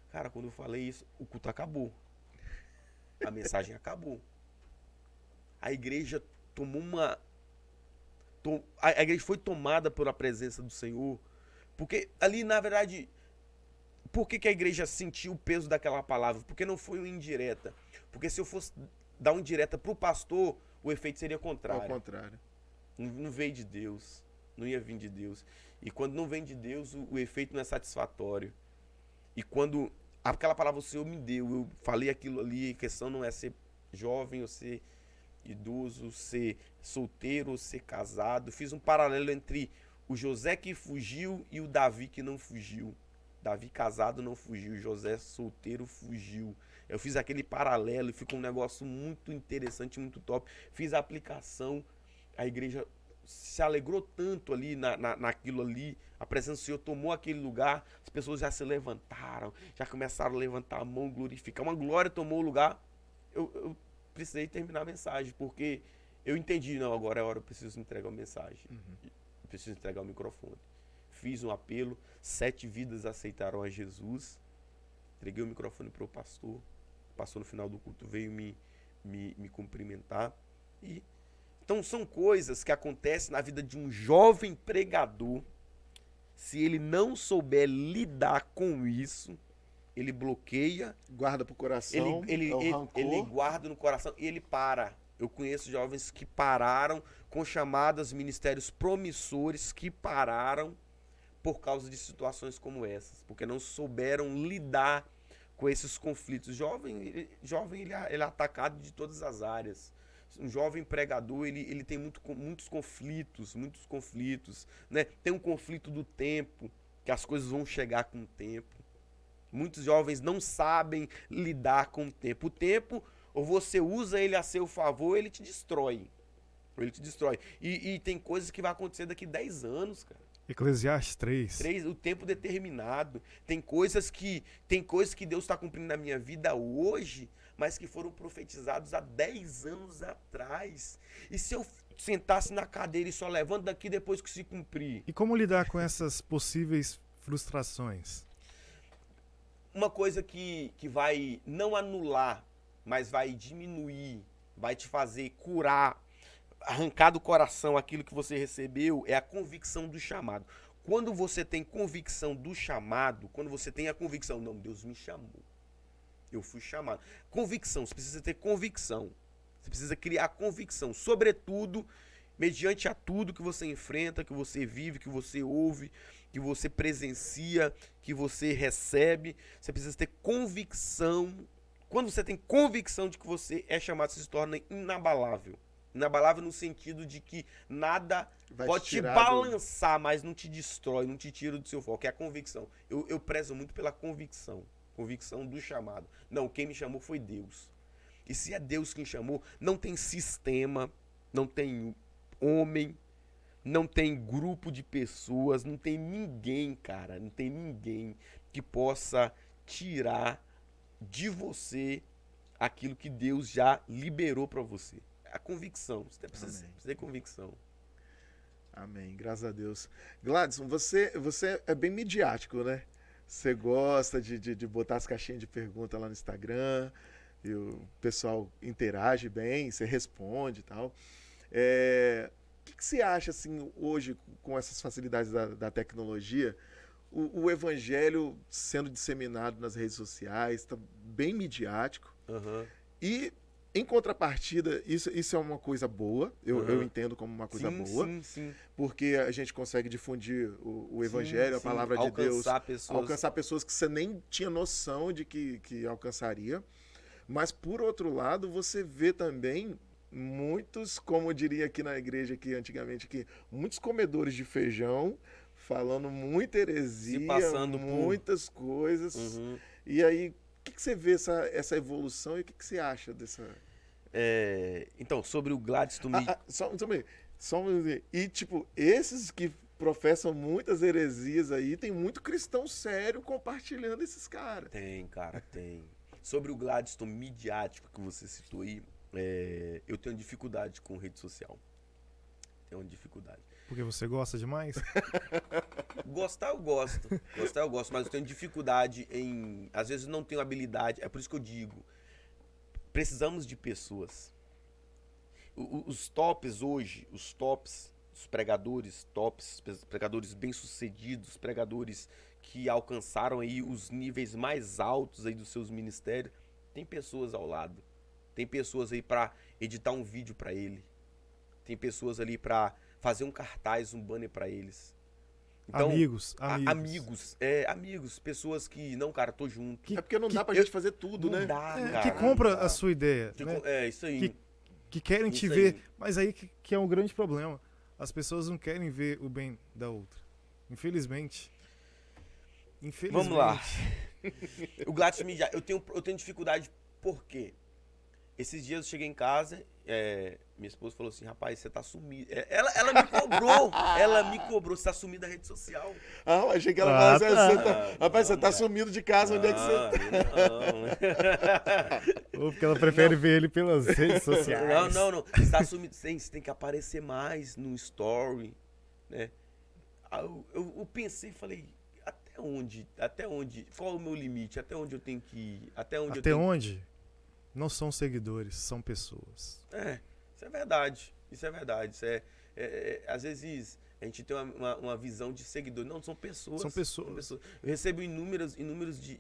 Cara, quando eu falei isso, o culto acabou. A mensagem acabou. A igreja tomou a igreja foi tomada pela presença do Senhor. Porque ali, na verdade, por que a igreja sentiu o peso daquela palavra? Porque não foi uma indireta. Porque se eu fosse dar uma indireta pro pastor, o efeito seria contrário. ao contrário. Não veio de Deus. Não ia vir de Deus. E quando não vem de Deus, o efeito não é satisfatório. E quando aquela palavra o Senhor me deu, eu falei aquilo ali, a questão não é ser jovem ou ser idoso, ser solteiro ou ser casado. Fiz um paralelo entre o José que fugiu e o Davi que não fugiu. Davi casado não fugiu, José solteiro fugiu. Eu fiz aquele paralelo e ficou um negócio muito interessante, muito top. Fiz a aplicação, a igreja se alegrou tanto ali naquilo ali, a presença do Senhor tomou aquele lugar, as pessoas já se levantaram, já começaram a levantar a mão, glorificar, uma glória tomou o lugar. Eu precisei terminar a mensagem, porque eu entendi, não, agora é hora, eu preciso entregar a mensagem, eu preciso entregar o microfone. Fiz um apelo, 7 vidas aceitaram a Jesus, entreguei o microfone para o pastor no final do culto, veio me cumprimentar. Então são coisas que acontecem na vida de um jovem pregador. Se ele não souber lidar com isso, ele bloqueia, Guarda pro coração, ele guarda no coração e ele para. Eu conheço jovens que pararam com chamadas, ministérios promissores que pararam por causa de situações como essas, porque não souberam lidar com esses conflitos. Jovem ele é atacado de todas as áreas. Um jovem pregador, ele tem muitos conflitos, né? Tem um conflito do tempo, que as coisas vão chegar com o tempo. Muitos jovens não sabem lidar com o tempo. O tempo, ou você usa ele a seu favor, ou ele te destrói. E tem coisas que vai acontecer daqui 10 anos, cara. Eclesiastes 3. O tempo determinado. Tem coisas que Deus está cumprindo na minha vida hoje, mas que foram profetizados há 10 anos atrás. E se eu sentasse na cadeira e só levanto daqui depois que se cumprir? E como lidar com essas possíveis frustrações? Uma coisa que vai não anular, mas vai diminuir, vai te fazer curar, arrancar do coração aquilo que você recebeu, é a convicção do chamado. Quando você tem convicção do chamado, quando você tem a convicção, não, Deus me chamou, eu fui chamado. Convicção, você precisa ter convicção. Você precisa criar convicção, sobretudo, mediante a tudo que você enfrenta, que você vive, que você ouve, que você presencia, que você recebe. Você precisa ter convicção. Quando você tem convicção de que você é chamado, você se torna inabalável. Inabalável no sentido de que nada pode te balançar, mas não te destrói, não te tira do seu foco. É a convicção. Eu prezo muito pela convicção. Convicção do chamado. Não, quem me chamou foi Deus. E se é Deus quem chamou, não tem sistema, não tem homem, não tem grupo de pessoas, não tem ninguém, cara, não tem ninguém que possa tirar de você aquilo que Deus já liberou para você. A convicção. Você precisa ter convicção. Amém. Graças a Deus. Gladson, você é bem midiático, né? Você gosta de botar as caixinhas de pergunta lá no Instagram, e o pessoal interage bem, você responde e tal. O que você acha, assim, hoje, com essas facilidades da tecnologia, o evangelho sendo disseminado nas redes sociais, está bem midiático, e, em contrapartida, isso é uma coisa boa, eu entendo como uma coisa boa, sim. porque a gente consegue difundir o evangelho, a palavra de Deus, alcançar pessoas que você nem tinha noção de que alcançaria. Mas, por outro lado, você vê também muitos, como eu diria aqui na igreja, aqui antigamente, muitos comedores de feijão, falando muita heresia, muitas coisas. E aí, o que você vê essa evolução e o que você acha dessa... Então, sobre o Gladstone... E, tipo, esses que professam muitas heresias aí, tem muito cristão sério compartilhando esses caras. Tem, cara, tem. Sobre o Gladstone midiático que você citou aí, eu tenho dificuldade com rede social. Tenho uma dificuldade. Porque você gosta demais? Gostar eu gosto, mas eu tenho dificuldade em... Às vezes eu não tenho habilidade, é por isso que eu digo, precisamos de pessoas. Os tops hoje, os pregadores bem-sucedidos, pregadores que alcançaram aí os níveis mais altos aí dos seus ministérios, tem pessoas ao lado. Tem pessoas aí para editar um vídeo para ele. Tem pessoas ali para fazer um cartaz, um banner para eles. Então, amigos, pessoas que, não, cara, tô junto. É porque não dá pra gente fazer tudo, né? Não dá, cara. Que compra a sua ideia, né? Isso aí. Que querem te ver, mas aí que é um grande problema. As pessoas não querem ver o bem da outra. Infelizmente. Vamos lá. O Gladstone midiático, eu tenho dificuldade por quê? Esses dias eu cheguei em casa, minha esposa falou assim, rapaz, você tá sumido. Ela me cobrou, você tá sumido da rede social. Eu achei que ela falou, rapaz, você tá sumido de casa, onde é que você tá? Ou porque ela prefere ver ele pelas redes sociais. Não, você tá sumido, você tem que aparecer mais no story, né? Eu pensei e falei, até onde, qual é o meu limite, até onde eu tenho que ir, até onde? Não são seguidores, são pessoas. Isso é verdade. Às vezes a gente tem uma visão de seguidores. Não, são pessoas. São pessoas. Eu recebo inúmeros de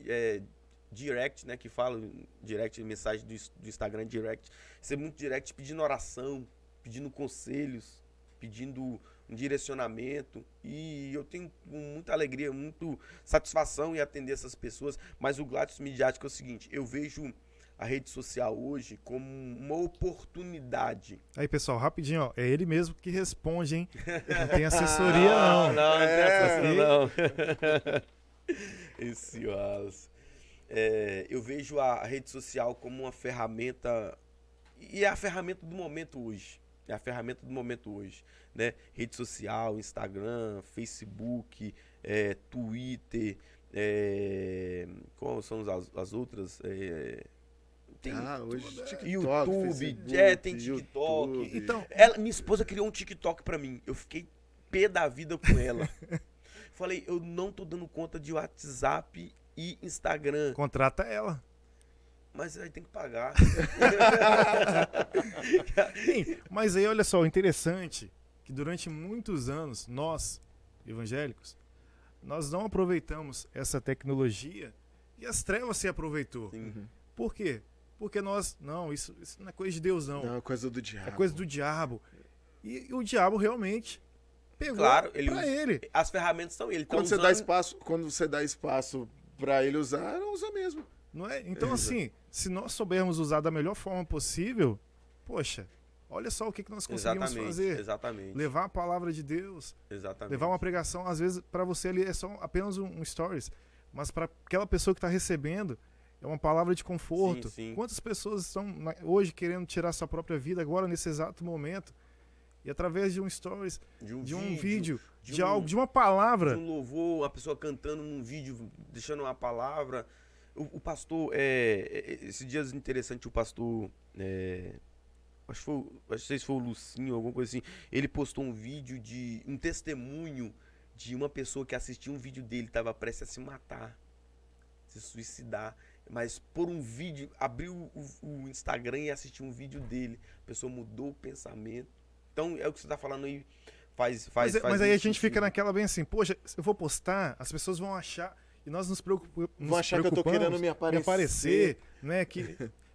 direct, né? Que falam direct, mensagem do Instagram direct. Recebo muito direct pedindo oração, pedindo conselhos, pedindo um direcionamento. E eu tenho muita alegria, muita satisfação em atender essas pessoas. Mas o Gladstone midiático é o seguinte, eu vejo a rede social hoje como uma oportunidade. Aí, pessoal, rapidinho, ó, é ele mesmo que responde, hein? Não tem assessoria, não. Não tem assessoria, não. Esse Wallace. Eu vejo a rede social como uma ferramenta, e é a ferramenta do momento hoje. Né? Rede social, Instagram, Facebook, Twitter, quais são as outras? Tem hoje TikTok, YouTube, Facebook, tem TikTok. YouTube. Então, minha esposa criou um TikTok pra mim. Eu fiquei pé da vida com ela. Falei, eu não tô dando conta de WhatsApp e Instagram. Contrata ela. Mas aí tem que pagar. Sim, mas aí olha só, o interessante que durante muitos anos, nós, evangélicos, nós não aproveitamos essa tecnologia e as trevas se aproveitou. Sim. Por quê? Porque nós, isso não é coisa de Deus, não. Não, é coisa do diabo. É coisa do diabo. E o diabo realmente pegou pra ele. As ferramentas são ele. Quando você dá espaço pra ele usar, não usa mesmo. Não é? Então, assim, se nós soubermos usar da melhor forma possível, poxa, olha só o que nós conseguimos fazer. Exatamente. Levar a palavra de Deus. Exatamente. Levar uma pregação, às vezes, para você ali é só apenas um stories. Mas para aquela pessoa que está recebendo, é uma palavra de conforto. Sim. Quantas pessoas estão hoje querendo tirar sua própria vida agora, nesse exato momento? E através de um stories, de um vídeo, de algo, de uma palavra. De um louvor, a pessoa cantando num vídeo, deixando uma palavra. O pastor, esses dias interessante, o pastor, não sei se foi o Lucinho, alguma coisa assim, ele postou um vídeo um testemunho de uma pessoa que assistiu um vídeo dele, estava prestes a se matar, se suicidar, mas por um vídeo, abriu o Instagram e assistiu um vídeo dele, a pessoa mudou o pensamento. Então, é o que você está falando aí, Mas aí a gente sentido. fica naquela bem assim, poxa, se eu vou postar, as pessoas vão achar, e nós nos preocupamos. Vão achar que eu tô querendo me aparecer. Né?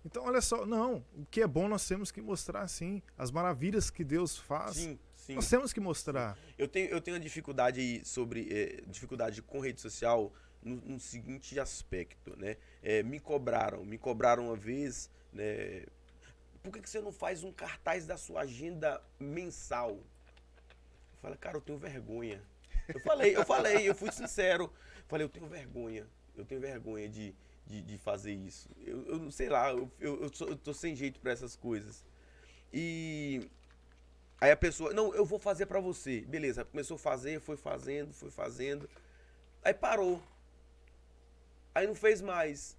Então, olha só, não, o que é bom nós temos que mostrar, sim, as maravilhas que Deus faz, Sim, sim. nós temos que mostrar. Eu tenho uma dificuldade aí dificuldade com rede social no seguinte aspecto, né? Me cobraram uma vez, né? Por que você não faz um cartaz da sua agenda mensal? Eu falei, cara, eu tenho vergonha. Eu fui sincero. Falei, eu tenho vergonha de fazer isso. Eu não sei lá, eu tô sem jeito pra essas coisas. E aí a pessoa, não, eu vou fazer pra você. Beleza, começou a fazer, foi fazendo. Aí parou. Aí não fez mais.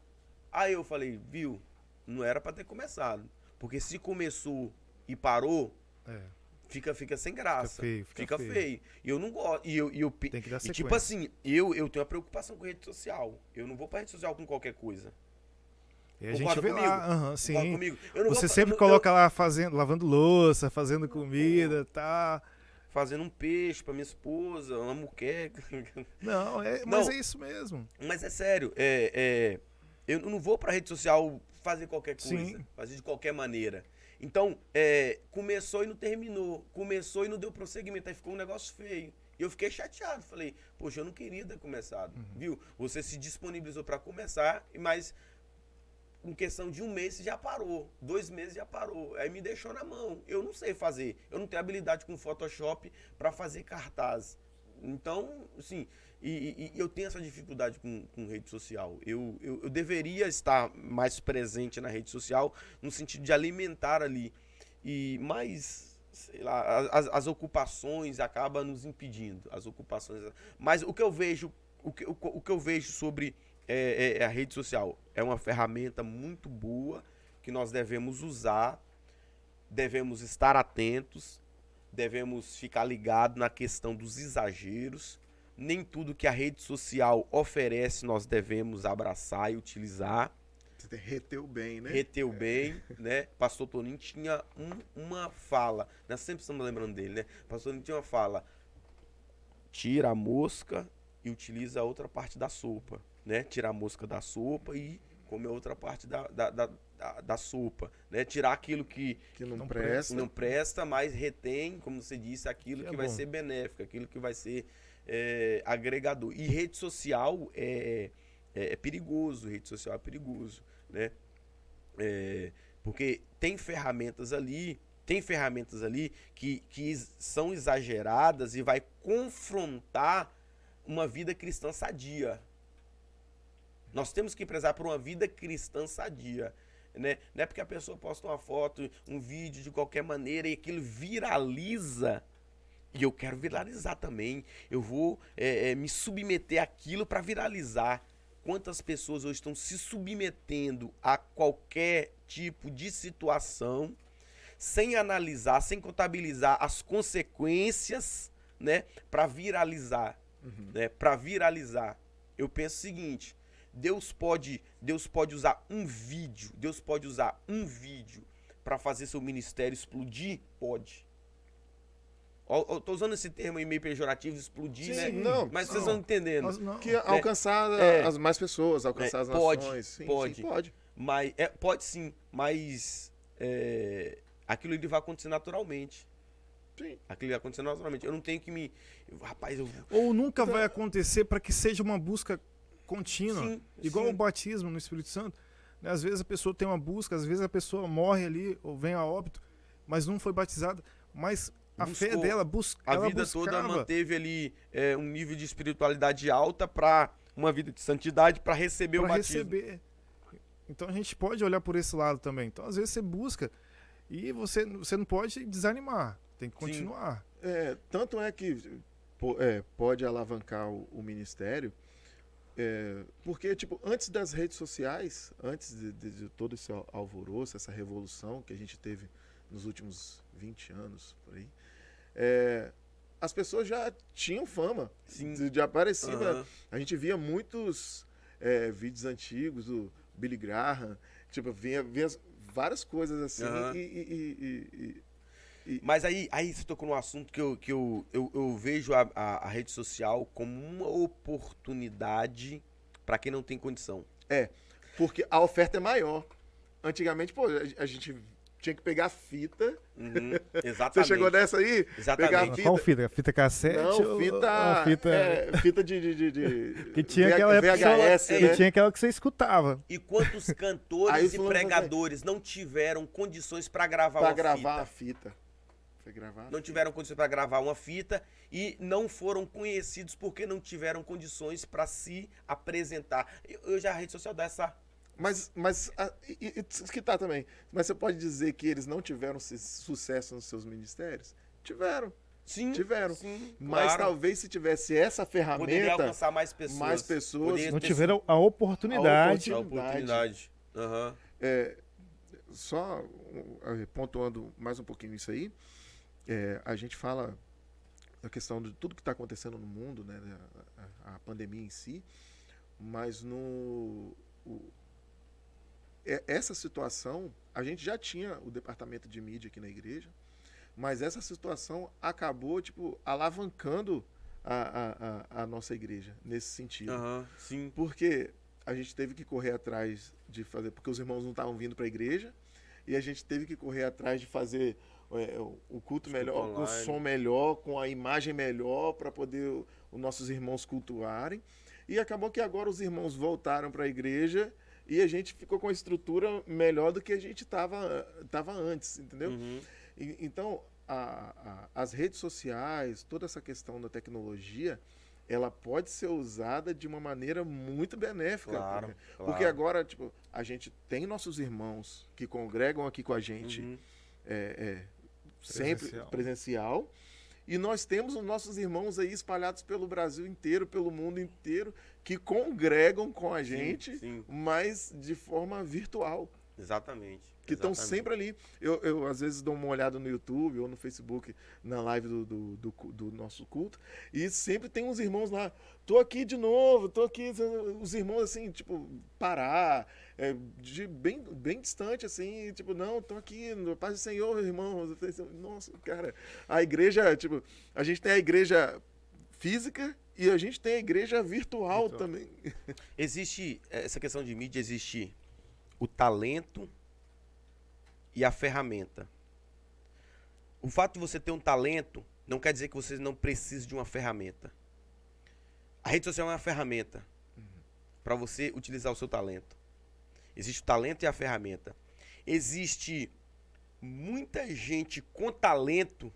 Aí eu falei, viu, não era pra ter começado. Porque se começou e parou, fica sem graça. Fica feio. E eu não gosto. Tem que dar sequência. Tipo assim, eu tenho uma preocupação com rede social. Eu não vou pra rede social com qualquer coisa. E a gente vê lá, sim. Comigo? Você sempre coloca lá lavando louça, fazendo comida, tá. Fazendo um peixe pra minha esposa, uma muqueca. Não, mas é isso mesmo. Mas é sério, eu não vou pra rede social fazer qualquer coisa, Sim. fazer de qualquer maneira. Então, começou e não terminou, começou e não deu prosseguimento, aí ficou um negócio feio. E eu fiquei chateado, falei, poxa, eu não queria ter começado, viu? Você se disponibilizou pra começar, mas em questão de 1 mês já parou, 2 meses já parou, aí me deixou na mão. Eu não sei fazer, eu não tenho habilidade com Photoshop pra fazer cartaz. Então, assim, e eu tenho essa dificuldade com rede social. Eu deveria estar mais presente na rede social, no sentido de alimentar ali. Mas, sei lá, as ocupações acabam nos impedindo. As ocupações. Mas o que eu vejo, o que eu vejo sobre a rede social é uma ferramenta muito boa que nós devemos usar, devemos estar atentos. Devemos ficar ligados na questão dos exageros. Nem tudo que a rede social oferece nós devemos abraçar e utilizar. Você reter o bem, né? Reter o bem, né? Pastor Toninho tinha uma fala, nós sempre estamos lembrando dele, né? Pastor Toninho tinha uma fala: tira a mosca e utiliza a outra parte da sopa, né? Tira a mosca da sopa e come a outra parte da sopa, né? Tirar aquilo que não presta, mas retém, como você disse, aquilo que vai ser benéfico, aquilo que vai ser agregador. E rede social é perigoso, rede social é perigoso, né? Porque tem ferramentas ali que são exageradas e vai confrontar uma vida cristã sadia. Nós temos que prezar por uma vida cristã sadia, né? Não é porque a pessoa posta uma foto, um vídeo de qualquer maneira e aquilo viraliza, e eu quero viralizar também. Eu vou me submeter àquilo para viralizar. Quantas pessoas hoje estão se submetendo a qualquer tipo de situação sem analisar, sem contabilizar as consequências, né, para viralizar, né? Para viralizar. Eu penso o seguinte: Deus pode usar um vídeo para fazer seu ministério explodir? Pode. Eu tô usando esse termo aí meio pejorativo, explodir, né? Não, mas vocês estão entendendo. Que alcançar as mais pessoas, alcançar as nações. Sim, pode. Mas, pode sim, mas aquilo ali vai acontecer naturalmente. Sim. Aquilo vai acontecer naturalmente. Eu não tenho que me... Rapaz, Ou nunca vai acontecer para que seja uma busca contínua, igual sim. o batismo no Espírito Santo, né? Às vezes a pessoa tem uma busca, às vezes a pessoa morre ali ou vem a óbito, mas não foi batizada, mas a fé dela a vida toda manteve ali um nível de espiritualidade alta para uma vida de santidade, para receber o batismo. Então a gente pode olhar por esse lado também. Então às vezes você busca e você não pode desanimar, tem que continuar. Tanto é que pode alavancar o ministério. Porque, tipo, antes das redes sociais, antes de todo esse alvoroço, essa revolução que a gente teve nos últimos 20 anos, por aí, as pessoas já tinham fama. Sim. De aparecer. Aham. A gente via muitos vídeos antigos do Billy Graham, tipo, via várias coisas assim. Aham. E- Mas aí você tocou num assunto que eu vejo a rede social como uma oportunidade para quem não tem condição. Porque a oferta é maior. Antigamente, pô, a gente tinha que pegar fita. Uhum, Você exatamente. chegou nessa aí? Exatamente. Pegar Mas qual fita? Fita cassete? Não, ou fita. fita Fita de que tinha aquela época VHS, que né? tinha aquela que você escutava. E quantos Aí cantores e fulano pregadores não tiveram condições para gravar Pra uma gravar fita? a fita. Foi gravar? Não tiveram condições para gravar uma fita e não foram conhecidos porque não tiveram condições para se apresentar. Hoje a rede social dá essa... Mas isso que tá também. Mas você pode dizer que eles não tiveram sucesso nos seus ministérios? Tiveram. Sim, Tiveram. sim, Mas claro. talvez se tivesse essa Poderia ferramenta, alcançar mais pessoas. Poderia Não ter tiveram a oportunidade. a oportunidade. Aham. só pontuando mais um pouquinho isso aí, a gente fala da questão de tudo que está acontecendo no mundo, né, a pandemia em si, mas essa situação, a gente já tinha o departamento de mídia aqui na igreja, mas essa situação acabou, tipo, alavancando a nossa igreja nesse sentido. Aham, sim. Porque a gente teve que correr atrás de fazer, porque os irmãos não estavam vindo para a igreja, e a gente teve que correr atrás de fazer o culto melhor, com o online. som melhor, com a imagem melhor, para poder os nossos irmãos cultuarem. E acabou que agora os irmãos voltaram para a igreja e a gente ficou com a estrutura melhor do que a gente tava antes, entendeu? Uhum. Então, as redes sociais, toda essa questão da tecnologia, ela pode ser usada de uma maneira muito benéfica. Claro, Porque claro. agora, tipo, a gente tem nossos irmãos que congregam aqui com a gente Uhum. sempre presencial, e nós temos os nossos irmãos aí espalhados pelo Brasil inteiro, pelo mundo inteiro, que congregam com a gente, sim. mas de forma virtual. Exatamente. Que estão exatamente. sempre ali. Eu às vezes dou uma olhada no YouTube ou no Facebook, na live do nosso culto, e sempre tem uns irmãos lá. Tô aqui de novo, tô aqui. Os irmãos, assim, tipo, Pará, bem distante, assim, tipo, não, tô aqui, no paz do Senhor, irmãos. Eu falei assim, nossa, cara, a igreja, tipo, a gente tem a igreja física e a gente tem a igreja virtual também. Existe, essa questão de mídia, existe o talento e a ferramenta. O fato de você ter um talento não quer dizer que você não precise de uma ferramenta. A rede social é uma ferramenta para você utilizar o seu talento. Existe o talento e a ferramenta. Existe muita gente com talento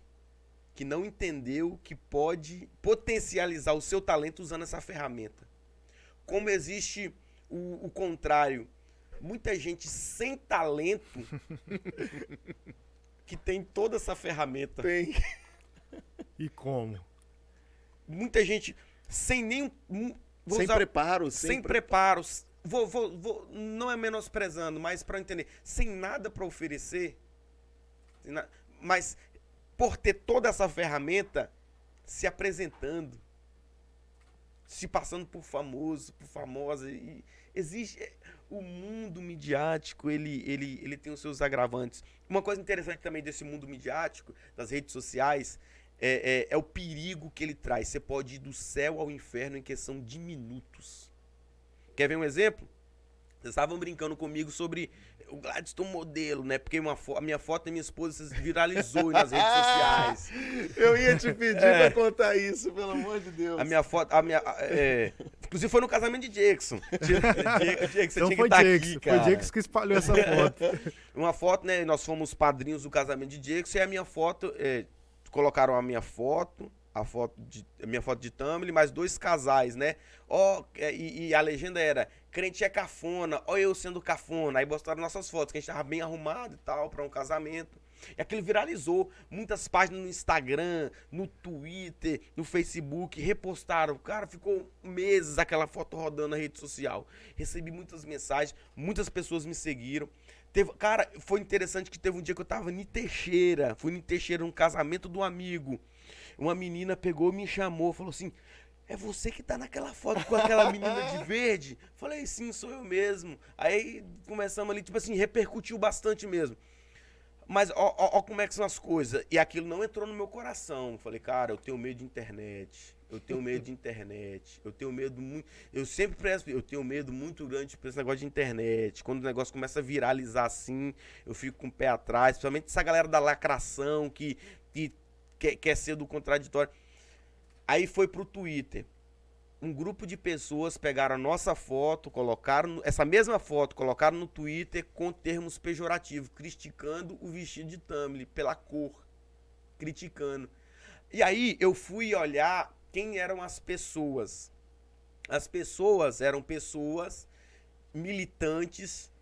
que não entendeu que pode potencializar o seu talento usando essa ferramenta. Como existe o contrário, muita gente sem talento que tem toda essa ferramenta. Tem. E como? Muita gente sem nenhum... Sem preparo. Sem preparos. Não é menosprezando, mas para entender. Sem nada para oferecer, mas por ter toda essa ferramenta, se apresentando, se passando por famoso, por famosa. E existe... O mundo midiático, ele tem os seus agravantes. Uma coisa interessante também desse mundo midiático, das redes sociais, é o perigo que ele traz. Você pode ir do céu ao inferno em questão de minutos. Quer ver um exemplo? Vocês estavam brincando comigo sobre o Gladstone modelo, né? Porque a minha foto da minha esposa viralizou nas redes sociais. Eu ia te pedir pra contar isso, pelo amor de Deus. A minha foto... Inclusive foi no casamento de Jackson. Jackson, você Então tinha que foi estar Jackson, aqui, cara. foi Jackson que espalhou essa foto. Uma foto, né? Nós fomos padrinhos do casamento de Jackson e a minha foto... colocaram a minha foto de thumbnail, mais 2 casais, né? E a legenda era, crente é cafona, ó eu sendo cafona. Aí mostraram nossas fotos, que a gente tava bem arrumado e tal, pra um casamento. E aquilo viralizou. Muitas páginas no Instagram, no Twitter, no Facebook repostaram. Cara, ficou meses aquela foto rodando na rede social. Recebi muitas mensagens, muitas pessoas me seguiram. Cara, foi interessante que teve um dia que eu tava em Teixeira. Fui em Teixeira, num casamento de um amigo. Uma menina pegou, me chamou, falou assim: é você que tá naquela foto com aquela menina de verde? Falei, sim, sou eu mesmo. Aí começamos ali, tipo assim, repercutiu bastante mesmo. Mas ó como é que são as coisas. E aquilo não entrou no meu coração. Falei, cara, eu tenho medo de internet. Eu tenho medo de internet. Eu tenho medo muito. Eu sempre presto, eu tenho medo muito grande por esse negócio de internet. Quando o negócio começa a viralizar assim, eu fico com o pé atrás. Principalmente essa galera da lacração que quer ser do contraditório. Aí foi pro Twitter. Um grupo de pessoas pegaram a nossa foto, colocaram essa mesma foto, colocaram no Twitter com termos pejorativos, criticando o vestido de Tamily pela cor, criticando. E aí eu fui olhar quem eram as pessoas. As pessoas eram pessoas militantes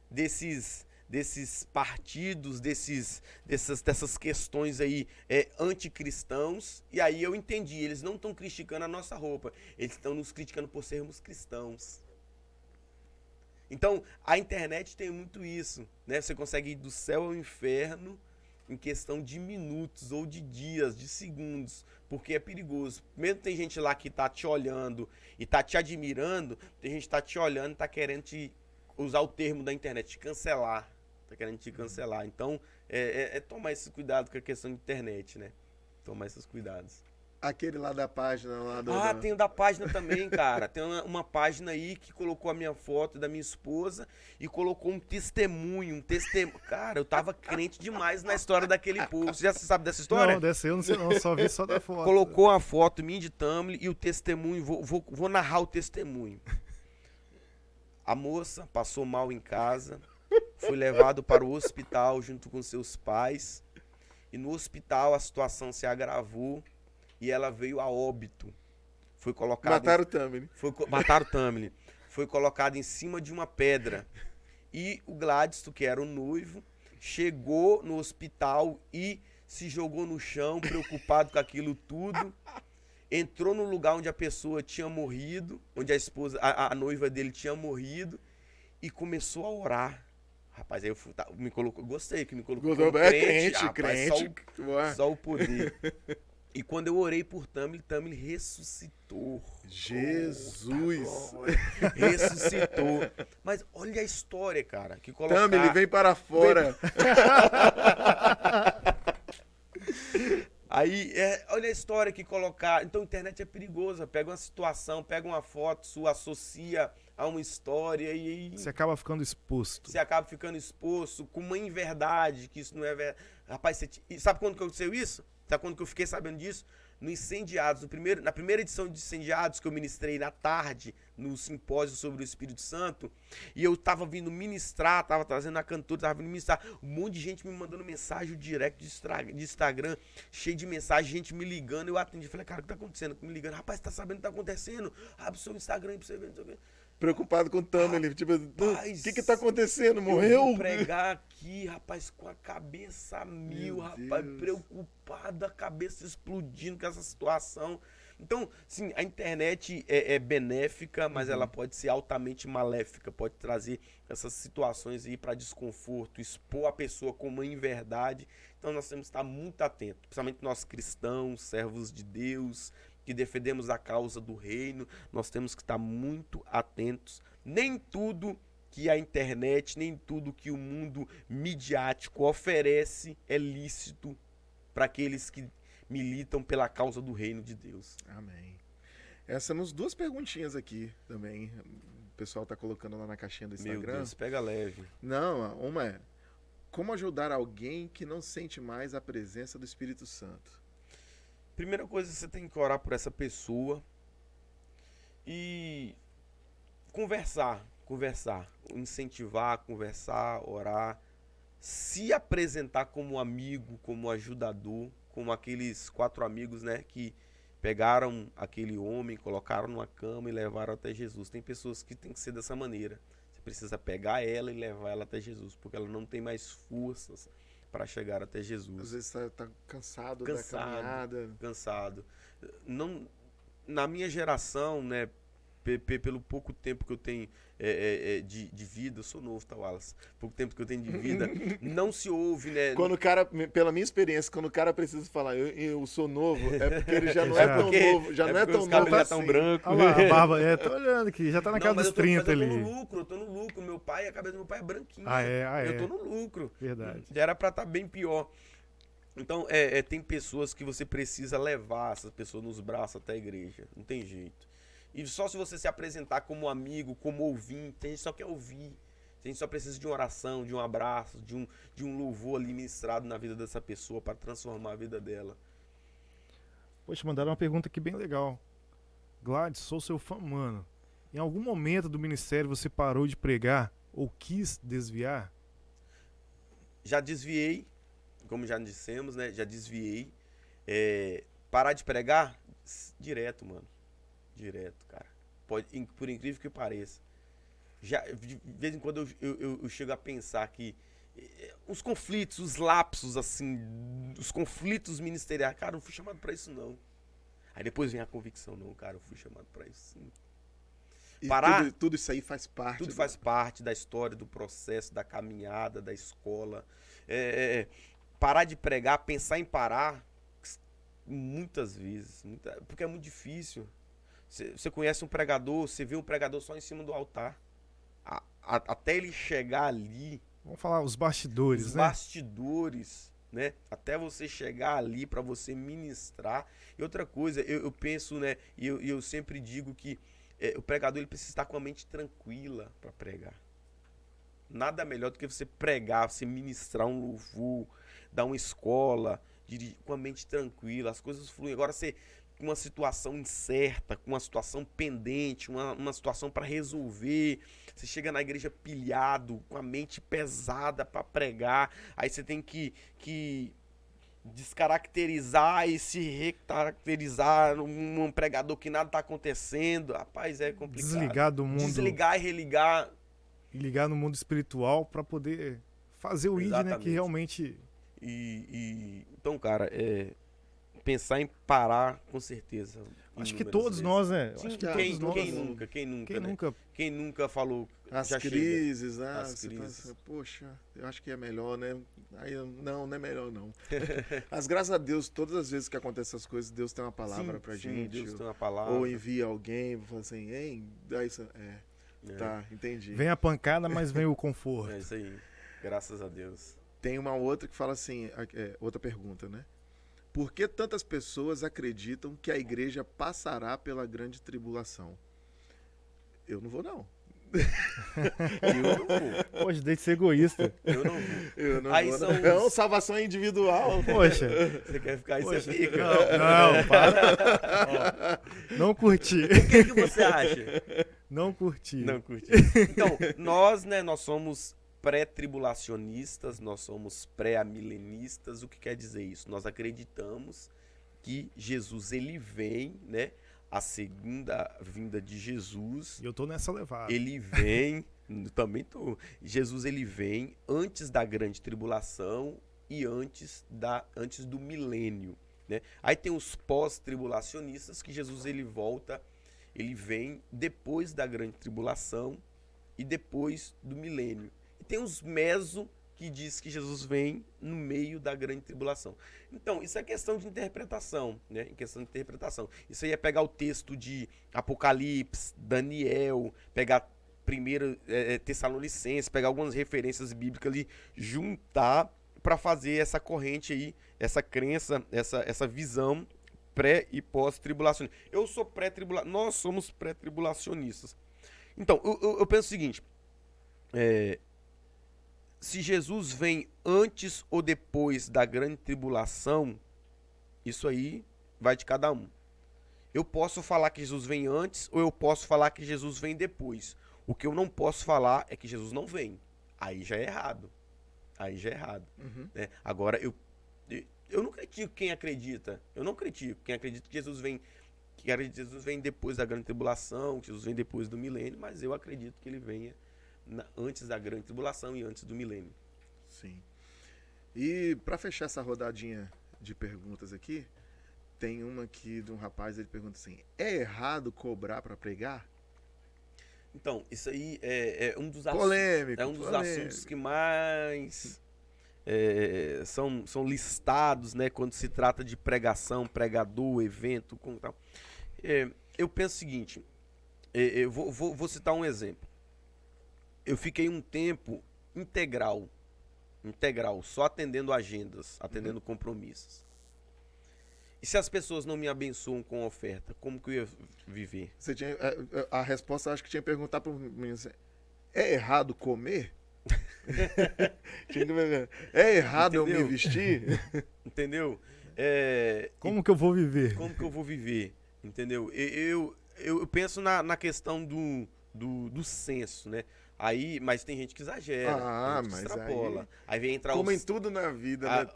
desses partidos, dessas questões aí anticristãos. E aí eu entendi, eles não estão criticando a nossa roupa, eles estão nos criticando por sermos cristãos. Então, a internet tem muito isso, né? Você consegue ir do céu ao inferno em questão de minutos, ou de dias, de segundos, porque é perigoso. Mesmo tem gente lá que tá te olhando e tá te admirando, tem gente que tá te olhando e tá querendo te usar o termo da internet, te cancelar. Tá querendo te cancelar. Então, tomar esse cuidado com a questão de internet, né? Tomar esses cuidados. Aquele lá da página lá do... Tem o da página também, cara. Tem uma página aí que colocou a minha foto da minha esposa e colocou um testemunho. Cara, eu tava crente demais na história daquele povo. Você já sabe dessa história? Não, dessa eu não sei não, só vi só da foto. Colocou uma foto minha de Tamily e o testemunho, vou narrar o testemunho. A moça passou mal em casa, foi levado para o hospital junto com seus pais, e no hospital a situação se agravou e ela veio a óbito. Foi colocada Mataram o Tamily. Mataram o Tamily. Foi colocado em cima de uma pedra. E o Gladstone, que era o noivo, chegou no hospital e se jogou no chão, preocupado com aquilo tudo. Entrou no lugar onde a pessoa tinha morrido, onde a esposa, a noiva dele tinha morrido, e começou a orar. Rapaz, aí me colocou, gostei que me colocou como crente, rapaz, só o poder. E quando eu orei por Tamily ressuscitou. Jesus! Ressuscitou. Mas olha a história, cara. Que Tamily, vem para fora. Aí, olha a história que colocar. Então, a internet é perigosa. Pega uma situação, pega uma foto sua, associa a uma história e... Você acaba ficando exposto. Você acaba ficando exposto com uma inverdade, que isso não é verdade. Rapaz, sabe quando que aconteceu isso? Sabe quando que eu fiquei sabendo disso? No Incendiados, na primeira edição de Incendiados, que eu ministrei na tarde, no simpósio sobre o Espírito Santo, e eu tava vindo ministrar, tava trazendo a cantora, tava vindo ministrar, um monte de gente me mandando mensagem direct de Instagram, cheio de mensagem, gente me ligando, eu atendi, falei, cara, o que tá acontecendo? Me ligando, rapaz, tá sabendo o que tá acontecendo? Abre o seu Instagram aí pra você ver, não sei o quê. Preocupado com o Tamily, tipo, o que tá acontecendo? Morreu? Eu vou pregar aqui, rapaz, com a cabeça a mil, Meu rapaz, Deus. preocupado, a cabeça explodindo com essa situação. Então, sim, a internet é benéfica, mas ela pode ser altamente maléfica, pode trazer essas situações aí para desconforto, expor a pessoa com uma inverdade. Então, nós temos que estar muito atentos, principalmente nós cristãos, servos de Deus, que defendemos a causa do reino, nós temos que estar muito atentos. Nem tudo que a internet, nem tudo que o mundo midiático oferece é lícito para aqueles que militam pela causa do reino de Deus. Amém. Temos duas perguntinhas aqui também. O pessoal tá colocando lá na caixinha do Instagram. Meu Deus, pega leve. Não, uma é: como ajudar alguém que não sente mais a presença do Espírito Santo? Primeira coisa, você tem que orar por essa pessoa e conversar, incentivar, conversar, orar, se apresentar como amigo, como ajudador, como aqueles 4 amigos, né, que pegaram aquele homem, colocaram numa cama e levaram até Jesus. Tem pessoas que tem que ser dessa maneira. Você precisa pegar ela e levar ela até Jesus, porque ela não tem mais forças para chegar até Às Jesus. vezes tá cansado da Cansado. caminhada. Cansado. Não, na minha geração, né, pelo pouco tempo que eu tenho de vida, eu sou novo, tá, Wallace? Pouco tempo que eu tenho de vida, não se ouve, né? Quando o cara, pela minha experiência, quando o cara precisa falar eu sou novo, é porque ele já não é É tão porque- novo, já não é porque tão os cabelos novo já tão assim. brancos. Olha lá, a barba, tô olhando aqui, já tá na casa mas dos 30 mas eu tô ali. eu tô no lucro. Meu pai, a cabeça do meu pai é branquinha. Ah, é? Eu tô no lucro. Verdade. Já era pra estar bem pior. Então, tem pessoas que você precisa levar essas pessoas nos braços até a igreja. Não tem jeito. E só se você se apresentar como amigo, como ouvinte, tem gente que só quer ouvir. Tem gente que só precisa de uma oração, de um abraço, de um louvor ali ministrado na vida dessa pessoa para transformar a vida dela. Poxa, mandaram uma pergunta aqui bem legal. Gladys, sou seu fã, mano. Em algum momento do ministério você parou de pregar ou quis desviar? Já desviei, como já dissemos, né? Já desviei. Parar de pregar? Direto, mano. Direto, cara. Por incrível que pareça. Já, de vez em quando eu chego a pensar que os conflitos, os lapsos, assim, os conflitos ministeriais, cara, eu não fui chamado pra isso, não. Aí depois vem a convicção, não, cara, eu fui chamado pra isso, sim. E Parar- tudo isso aí faz parte. Tudo faz parte da história, do processo, da caminhada, da escola. Parar de pregar, pensar em parar, muitas vezes, porque é muito difícil. Você conhece um pregador, você vê um pregador só em cima do altar. Até ele chegar ali, Vamos falar os bastidores, os né? bastidores, né? Até você chegar ali para você ministrar. E outra coisa, eu penso, né? E eu sempre digo que o pregador ele precisa estar com a mente tranquila para pregar. Nada melhor do que você pregar, você ministrar um louvor, dar uma escola, com a mente tranquila, as coisas fluem. Agora você com uma situação incerta, com uma situação pendente, uma situação para resolver. Você chega na igreja pilhado, com a mente pesada para pregar. Aí você tem que descaracterizar e se recaracterizar um pregador que nada tá acontecendo. Rapaz, é complicado. Desligar do mundo Desligar e religar. e ligar no mundo espiritual pra poder fazer o ID, né? Que Exatamente. realmente Então, cara, pensar em parar, com certeza. acho que inúmeras todos vezes. nós, né? Sim, Acho que quem, todos nós. quem nunca, quem nunca, Quem né? nunca Quem nunca falou, As já chega. crises, né? As Você crises. pensa, poxa, eu acho que é melhor, né? Aí não é melhor não. Mas graças a Deus, todas as vezes que acontecem essas coisas, Deus tem uma palavra Sim, pra sim, gente. Deus tem uma palavra. Ou envia alguém, fala assim, hein, dá isso. É. Tá, entendi. vem a pancada, mas vem o conforto. É isso aí. Graças a Deus. Tem uma outra que fala assim, outra pergunta, né? Por que tantas pessoas acreditam que a igreja passará pela grande tribulação? Eu não vou, não. Eu não vou. Poxa, deixa de ser egoísta. Eu não vou. Eu não Aí vou, são não. Não, os- salvação individual. Poxa, Você quer ficar aí, Poxa, você fica. não, para. Ó, não curti. O que você acha? Não curti. Não curti. Então, nós somos pré-tribulacionistas, nós somos pré-amilenistas. O que quer dizer isso? Nós acreditamos que Jesus, ele vem, né? A segunda vinda de Jesus, E eu tô nessa levada. ele vem, também tô. Jesus, ele vem antes da grande tribulação e antes do milênio, né? Aí tem os pós-tribulacionistas que Jesus, ele volta, ele vem depois da grande tribulação e depois do milênio. E tem os meso que diz que Jesus vem no meio da grande tribulação. Então, isso é questão de interpretação, né? Em questão de interpretação. Isso aí é pegar o texto de Apocalipse, Daniel, pegar primeiro Tessalonicenses, pegar algumas referências bíblicas ali, juntar para fazer essa corrente aí, essa crença, essa visão pré e pós-tribulacionista. Nós somos pré-tribulacionistas. Então, eu penso o seguinte, se Jesus vem antes ou depois da grande tribulação, isso aí vai de cada um. Eu posso falar que Jesus vem antes ou eu posso falar que Jesus vem depois. O que eu não posso falar é que Jesus não vem. Aí já é errado. Uhum. Né? Agora, eu não critico quem acredita. Eu não critico quem acredita que Jesus vem depois da grande tribulação, que Jesus vem depois do milênio, mas eu acredito que ele venha antes da grande tribulação e antes do milênio. Sim. E para fechar essa rodadinha de perguntas aqui, tem uma aqui de um rapaz, ele pergunta assim: é errado cobrar para pregar? Então, isso aí é um dos Polêmico. é um dos polêmico. assuntos que mais são listados, né, quando se trata de pregação, pregador, evento, como tal. Eu penso o seguinte, eu vou citar um exemplo. Eu fiquei um tempo integral, só atendendo agendas, atendendo compromissos. E se as pessoas não me abençoam com oferta, como que eu ia viver? Você tinha, a resposta, acho que tinha que perguntar para o menino assim: é errado comer? Tinha que perguntar, é errado eu me Entendeu? vestir? Entendeu? Como que eu vou viver? Como que eu vou viver? Entendeu? Eu penso na questão do senso, né? Aí, mas tem gente que exagera, tem gente que mas extrapola. Aí vem entrar Como em tudo na vida, né?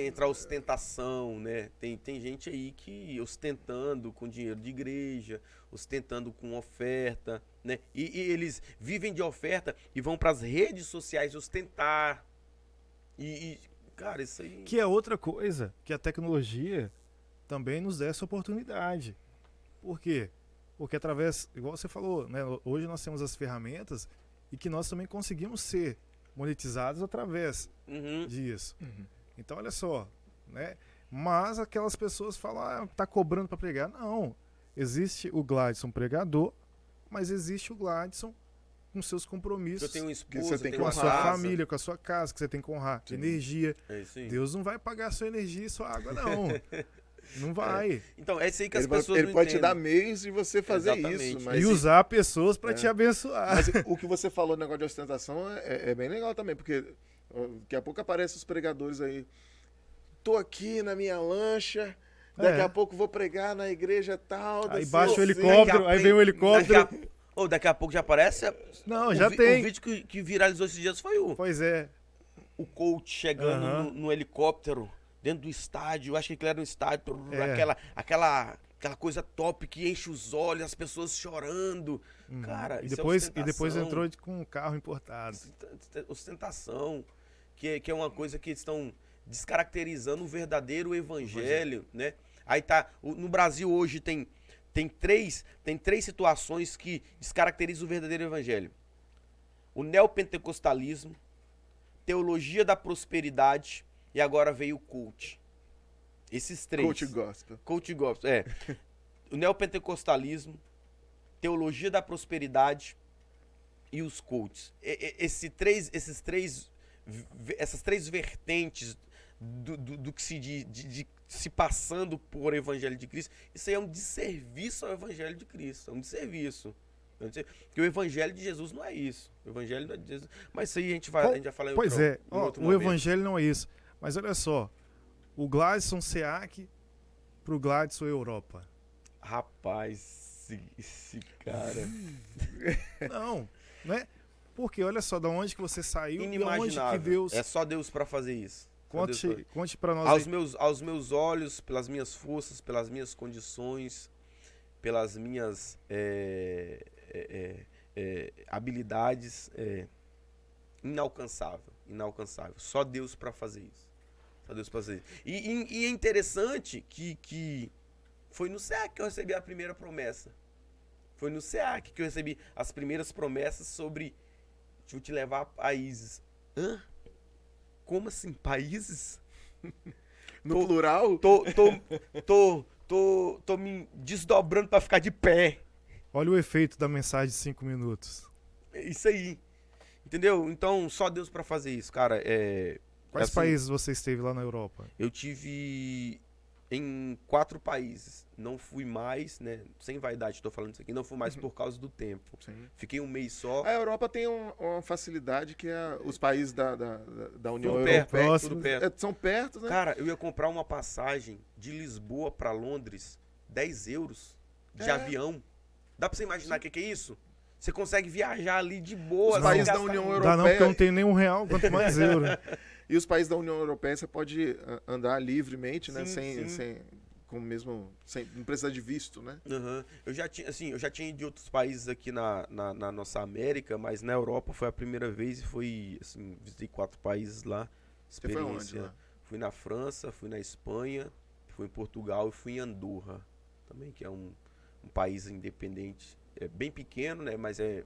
entra a ostentação, né? Tem gente aí que ostentando com dinheiro de igreja, ostentando com oferta, né? E eles vivem de oferta e vão para as redes sociais ostentar. Cara, isso aí... Que é outra coisa, que a tecnologia também nos dá essa oportunidade. Por quê? Porque através, igual você falou, né? Hoje nós temos as ferramentas e que nós também conseguimos ser monetizados através disso. Então, olha só, né? Mas aquelas pessoas falam, tá cobrando para pregar. Não, existe o Gladson pregador, mas existe o Gladson com seus compromissos. Eu tenho uma esposa, você tem tenho que com a uma sua casa. família, com a sua casa, que você tem que honrar. Sim. Energia. É isso aí. Deus não vai pagar a sua energia e sua água, não. Não vai. Então, é isso aí que as Ele, pessoas ele não pode te entendem. dar meios de você fazer Exatamente. isso. Mas E usar pessoas para te abençoar. Mas o que você falou no negócio de ostentação é bem legal também, porque daqui a pouco aparecem os pregadores aí. Tô aqui na minha lancha, daqui a pouco vou pregar na igreja tal. Aí desse baixa o assim. helicóptero, aí vem o helicóptero. Daqui a pouco já aparece. Não, já tem. O vídeo que viralizou esses dias foi Pois é. o coach chegando no helicóptero dentro do estádio. Eu acho que ele era no estádio. Aquela coisa top que enche os olhos, as pessoas chorando. Cara, E isso depois, é depois ostentação. entrou com um carro importado. Ostentação, que é uma coisa que estão descaracterizando o verdadeiro evangelho, né? Aí tá, no Brasil hoje tem três situações que descaracterizam o verdadeiro evangelho. O neopentecostalismo, teologia da prosperidade e agora veio o coach. Esses três. Coach gospel. O neopentecostalismo, teologia da prosperidade e os coaches. Essas três vertentes do que de se passando por evangelho de Cristo, isso aí é um desserviço ao evangelho de Cristo, é um desserviço. Porque o evangelho de Jesus não é isso. O evangelho não é de Jesus. Mas isso aí a gente já fala em Pois outro, é, em outro o momento. evangelho não é isso. Mas olha só, o Gladson SEAC pro Gladson Europa. Rapaz, esse cara... Não, né? Porque olha só, da onde que você saiu e aonde que Inimaginável. Deus... É só Deus pra fazer isso. Só Deus pra- Conte pra nós aos aí. aos meus olhos, pelas minhas forças, pelas minhas condições, pelas minhas habilidades, inalcançável. Só Deus para fazer isso. Só Deus para fazer isso. E é interessante que foi no SEAC que eu recebi a primeira promessa. Foi no SEAC que eu recebi as primeiras promessas sobre vou te levar a países. Hã? Como assim, países? No plural? Tô me desdobrando pra ficar de pé. Olha o efeito da mensagem de 5 minutos. É isso aí. Entendeu? Então, só Deus pra fazer isso, cara. Quais assim, países você esteve lá na Europa? Eu tive em 4 países. Não fui mais, né? Sem vaidade, tô falando isso aqui. Não fui mais por causa do tempo. Sim. Fiquei um mês só. A Europa tem uma facilidade que os países da União Tudo Europeia perto, tudo perto. são perto, né? Cara, eu ia comprar uma passagem de Lisboa pra Londres, 10 euros de avião. Dá pra você imaginar o que é isso? Você consegue viajar ali de boa. Os países sem da gastar União muito. Dá não, porque eu não Europeia. tenho nenhum real, quanto mais euro. E os países da União Europeia você pode andar livremente, né? Sim, sim. Sem não precisar de visto, né? Uhum. Eu já tinha ido de outros países aqui na nossa América, mas na Europa foi a primeira vez e foi, assim, visitei 4 países lá. Você foi onde lá? Fui na França, fui na Espanha, fui em Portugal e fui em Andorra também, que é um país independente. É bem pequeno, né? Mas é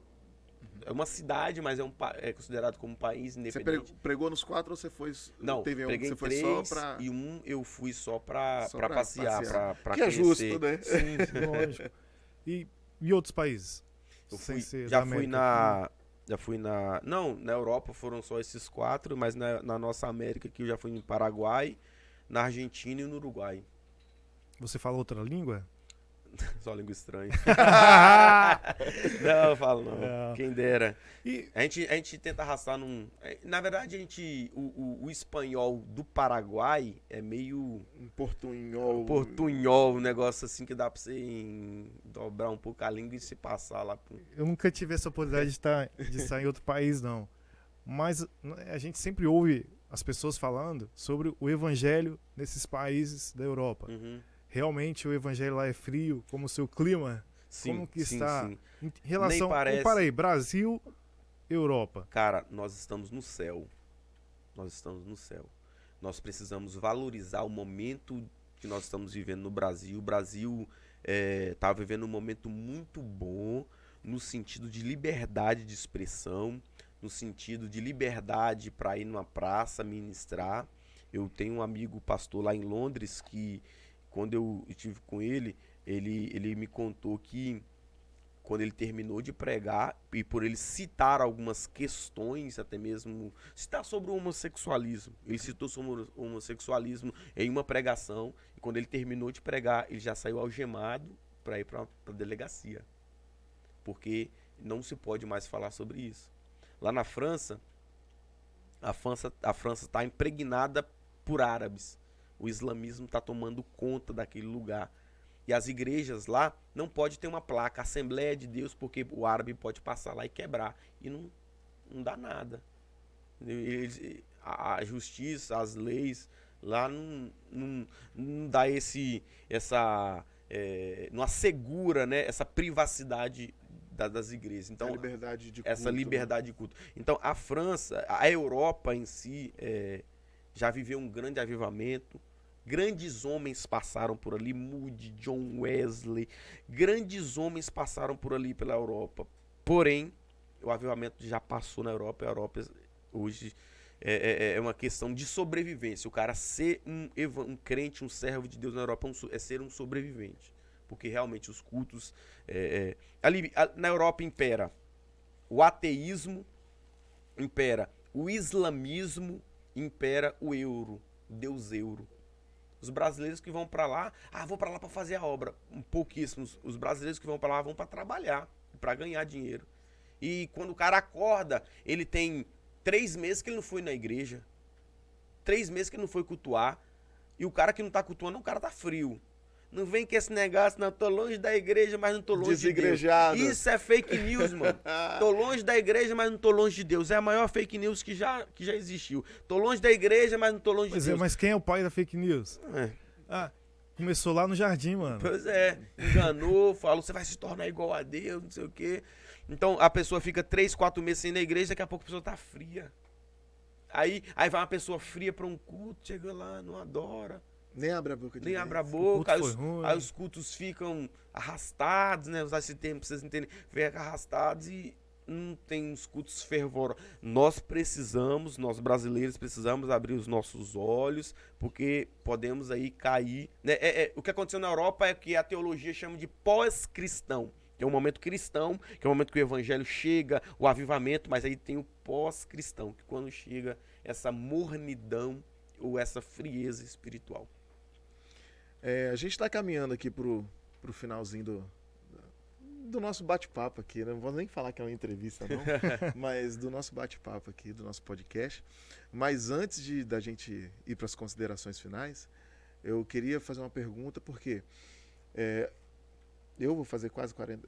uma cidade, mas é considerado como um país independente. Você pregou nos 4 ou você foi... Não, teve preguei você em foi 3 só pra... e eu fui só pra Só pra passear, passear. pra Que é conhecer. justo, né? Sim, lógico. E outros países? Eu Sem fui, ser já da fui América já fui na, não, na Europa foram só esses 4, mas na nossa América aqui eu já fui no Paraguai, na Argentina e no Uruguai. Você fala outra língua? Só língua estranha. Não, eu falo não. Não. Quem dera. E A gente tenta arrastar num. Na verdade, o espanhol do Paraguai é meio Um portunhol. portunhol, um negócio assim que dá pra você dobrar um pouco a língua e se passar lá pro. eu nunca tive essa oportunidade de estar em outro país, não. Mas a gente sempre ouve as pessoas falando sobre o evangelho nesses países da Europa. Uhum. Realmente o evangelho lá é frio, como o seu clima? Sim, Como que sim, está sim. em relação... parece. Compara aí, Brasil, Europa. Cara, nós estamos no céu. Nós estamos no céu. Nós precisamos valorizar o momento que nós estamos vivendo no Brasil. O Brasil está vivendo um momento muito bom no sentido de liberdade de expressão, no sentido de liberdade para ir numa praça ministrar. Eu tenho um amigo pastor lá em Londres que, quando eu estive com ele me contou que quando ele terminou de pregar, e por ele citar algumas questões, até mesmo citar sobre o homossexualismo, ele citou sobre o homossexualismo em uma pregação, e quando ele terminou de pregar, ele já saiu algemado para ir para a delegacia, porque não se pode mais falar sobre isso. Lá na França, a França está impregnada por árabes. O islamismo está tomando conta daquele lugar. E as igrejas lá não pode ter uma placa Assembleia de Deus, porque o árabe pode passar lá e quebrar. E não dá nada. A justiça, as leis lá não dá não assegura, né, essa privacidade das igrejas. Então, liberdade de culto, essa liberdade de culto. Então, a França, a Europa em si, já viveu um grande avivamento. Grandes homens passaram por ali, Moody, John Wesley, grandes homens passaram por ali pela Europa. Porém, o avivamento já passou na Europa. A Europa hoje é uma questão de sobrevivência. O cara ser um crente, um servo de Deus na Europa é ser um sobrevivente. Porque realmente os cultos... ali na Europa impera o ateísmo, impera o islamismo, impera o euro, o Deus euro. Os brasileiros que vão para lá, vou para lá para fazer a obra. Pouquíssimos. Os brasileiros que vão para lá vão para trabalhar, para ganhar dinheiro. E quando o cara acorda, ele tem 3 meses que ele não foi na igreja. 3 meses que ele não foi cultuar. E o cara que não tá cultuando, o cara tá frio. Não vem com esse negócio, não, tô longe da igreja, mas não tô longe de Deus. Isso é fake news, mano. Tô longe da igreja, mas não tô longe de Deus. É a maior fake news que já existiu. Tô longe da igreja, mas não tô longe de Deus. Mas quem é o pai da fake news? Começou lá no jardim, mano. Pois é, enganou, falou, você vai se tornar igual a Deus, não sei o quê. Então a pessoa fica 3, 4 meses sem ir na igreja, daqui a pouco a pessoa tá fria. Aí vai uma pessoa fria pra um culto, chega lá, não adora. Nem abre a boca. Nem abre a boca, aí os cultos ficam arrastados, né? Usar esse termo pra vocês entenderem. Fica arrastados e não tem uns cultos fervorosos. Nós brasileiros, precisamos abrir os nossos olhos, porque podemos aí cair, né? O que aconteceu na Europa é que a teologia chama de pós-cristão. Que é um momento cristão, que é um momento que o evangelho chega, o avivamento, mas aí tem o pós-cristão, que quando chega essa mornidão ou essa frieza espiritual. A gente está caminhando aqui pro finalzinho do nosso bate-papo aqui, né? Não vou nem falar que é uma entrevista, não, mas do nosso bate-papo aqui, do nosso podcast. Mas antes da gente ir para as considerações finais, eu queria fazer uma pergunta, porque eu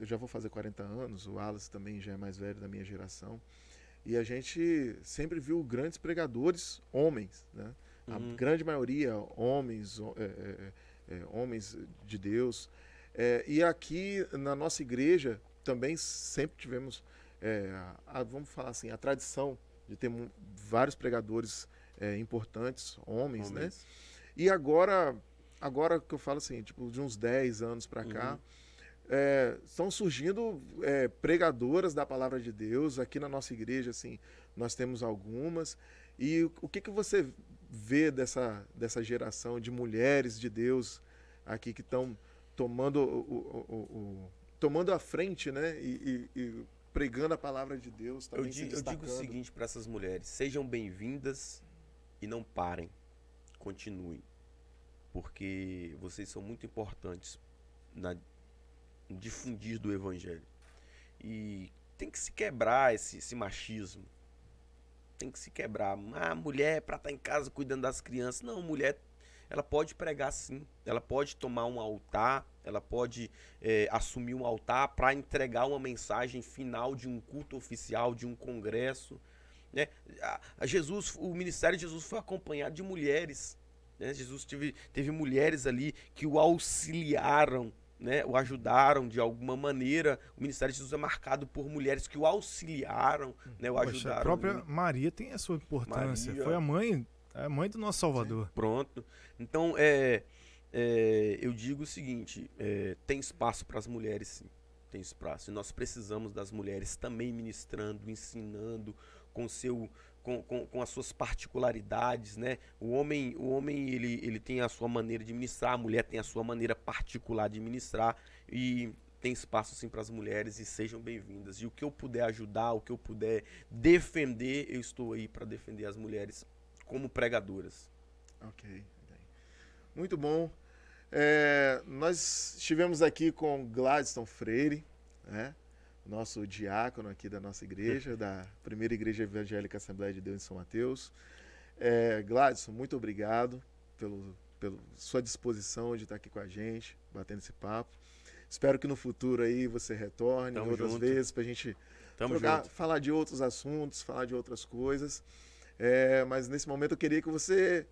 já vou fazer 40 anos, o Wallace também já é mais velho da minha geração, e a gente sempre viu grandes pregadores, homens, né? A grande maioria, homens de Deus. E aqui na nossa igreja também sempre tivemos, vamos falar assim, a tradição de ter vários pregadores importantes, homens, né? E agora que eu falo assim, tipo, de uns 10 anos para cá, estão surgindo pregadoras da palavra de Deus. Aqui na nossa igreja, assim, nós temos algumas. E o que você vê dessa geração de mulheres de Deus aqui que estão tomando a frente, né? E pregando a palavra de Deus, também se destacando. Eu digo o seguinte para essas mulheres: sejam bem-vindas e não parem, continuem, porque vocês são muito importantes no difundir do evangelho. E tem que se quebrar esse machismo, tem que se quebrar. A mulher para estar em casa cuidando das crianças. Não, mulher, ela pode pregar sim, ela pode tomar um altar, ela pode assumir um altar para entregar uma mensagem final de um culto oficial, de um congresso, né? O ministério de Jesus foi acompanhado de mulheres, né? Jesus teve mulheres ali que o auxiliaram, né? O ajudaram de alguma maneira. O ministério de Jesus é marcado por mulheres que o auxiliaram, né? O ajudaram. A própria Maria tem a sua importância. Foi a mãe do nosso Salvador. Sim, pronto. Então, eu digo o seguinte, tem espaço para as mulheres, sim. Tem espaço. E nós precisamos das mulheres também ministrando, ensinando, com as suas particularidades, né? O homem ele tem a sua maneira de ministrar, a mulher tem a sua maneira particular de ministrar, e tem espaço sim para as mulheres, e sejam bem-vindas. E o que eu puder ajudar, o que eu puder defender, eu estou aí para defender as mulheres como pregadoras. Ok. Muito bom. Nós estivemos aqui com Gladson Freire, né? Nosso diácono aqui da nossa igreja, da Primeira Igreja Evangélica Assembleia de Deus em São Mateus. Gladson, muito obrigado pela sua disposição de estar aqui com a gente, batendo esse papo. Espero que no futuro aí você retorne outras vezes para a gente falar de outros assuntos, falar de outras coisas. Mas nesse momento eu queria que você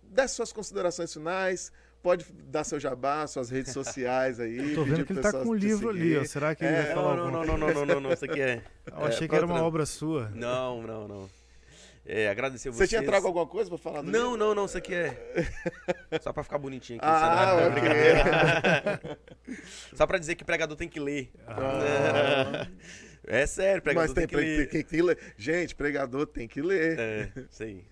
desse suas considerações finais. Pode dar seu jabá, suas redes sociais aí. Tô vendo que ele tá com um livro ali, ó. Será que ele vai falar alguma coisa? Não, isso aqui Eu achei que era uma obra sua. Não. Agradecer a vocês. Você tinha trago alguma coisa pra falar do livro? Não, isso aqui só pra ficar bonitinho aqui. Só pra dizer que pregador tem que ler. É sério, pregador tem que ler. Gente, pregador tem que ler. Sei.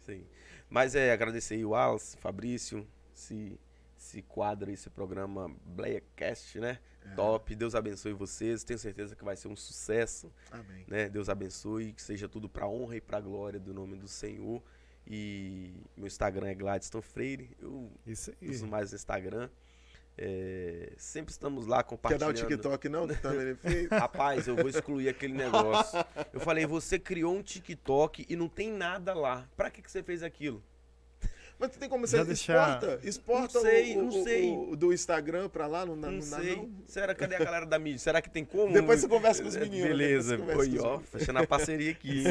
Mas agradecer aí o Wallace, Fabrício, esse quadro, esse programa BleaCast, né? Top. Deus abençoe vocês. Tenho certeza que vai ser um sucesso. Amém. Né? Deus abençoe, que seja tudo para honra e para glória do nome do Senhor. E meu Instagram é Gladson Freire. Eu uso mais o Instagram. Sempre estamos lá compartilhando. Quer dar o TikTok não? Rapaz, eu vou excluir aquele negócio. Eu falei, você criou um TikTok e não tem nada lá. Pra que você fez aquilo? Mas tem como você exporta não sei. O do Instagram pra lá? Não sei. Não? Será, cadê a galera da mídia? Será que tem como? Depois você conversa com os meninos. Beleza. Fechando a parceria aqui.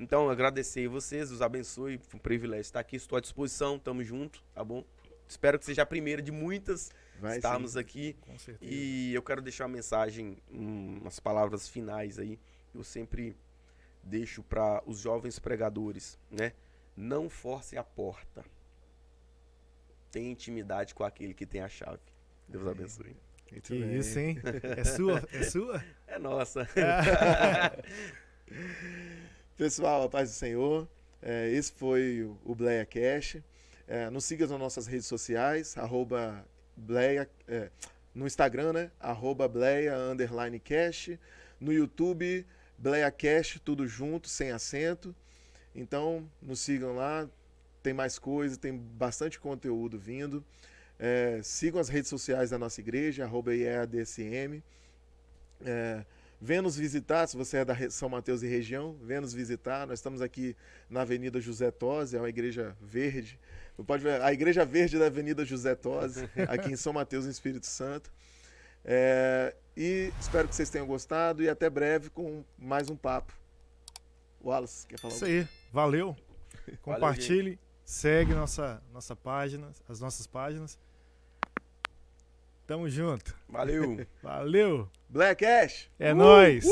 Então, agradecer a vocês, os abençoe. Foi um privilégio estar aqui. Estou à disposição. Tamo junto, tá bom? Espero que seja a primeira de muitas estarmos aqui. Com certeza. E eu quero deixar uma mensagem, umas palavras finais aí. Eu sempre deixo para os jovens pregadores, né? Não force a porta. Tenha intimidade com aquele que tem a chave. Deus abençoe. Que isso, hein? É sua? É nossa. Pessoal, a paz do Senhor. Esse foi o BleaCast. Nos siga nas nossas redes sociais, @Bleia, no Instagram, né? @Bleia_Cast. No YouTube, BleaCast, tudo junto, sem acento. Então, nos sigam lá, tem mais coisa, tem bastante conteúdo vindo. Sigam as redes sociais da nossa igreja, @IEADSM. Venha nos visitar, se você é da São Mateus e região, venha nos visitar. Nós estamos aqui na Avenida José Tosi, é uma igreja verde. Pode ver, a igreja verde da Avenida José Tosi, aqui em São Mateus, no Espírito Santo. E espero que vocês tenham gostado e até breve com mais um papo. Wallace, quer falar? Isso aí, valeu. Compartilhe, segue nossa página, as nossas páginas. Tamo junto. Valeu. Valeu. BleaCast. É nóis.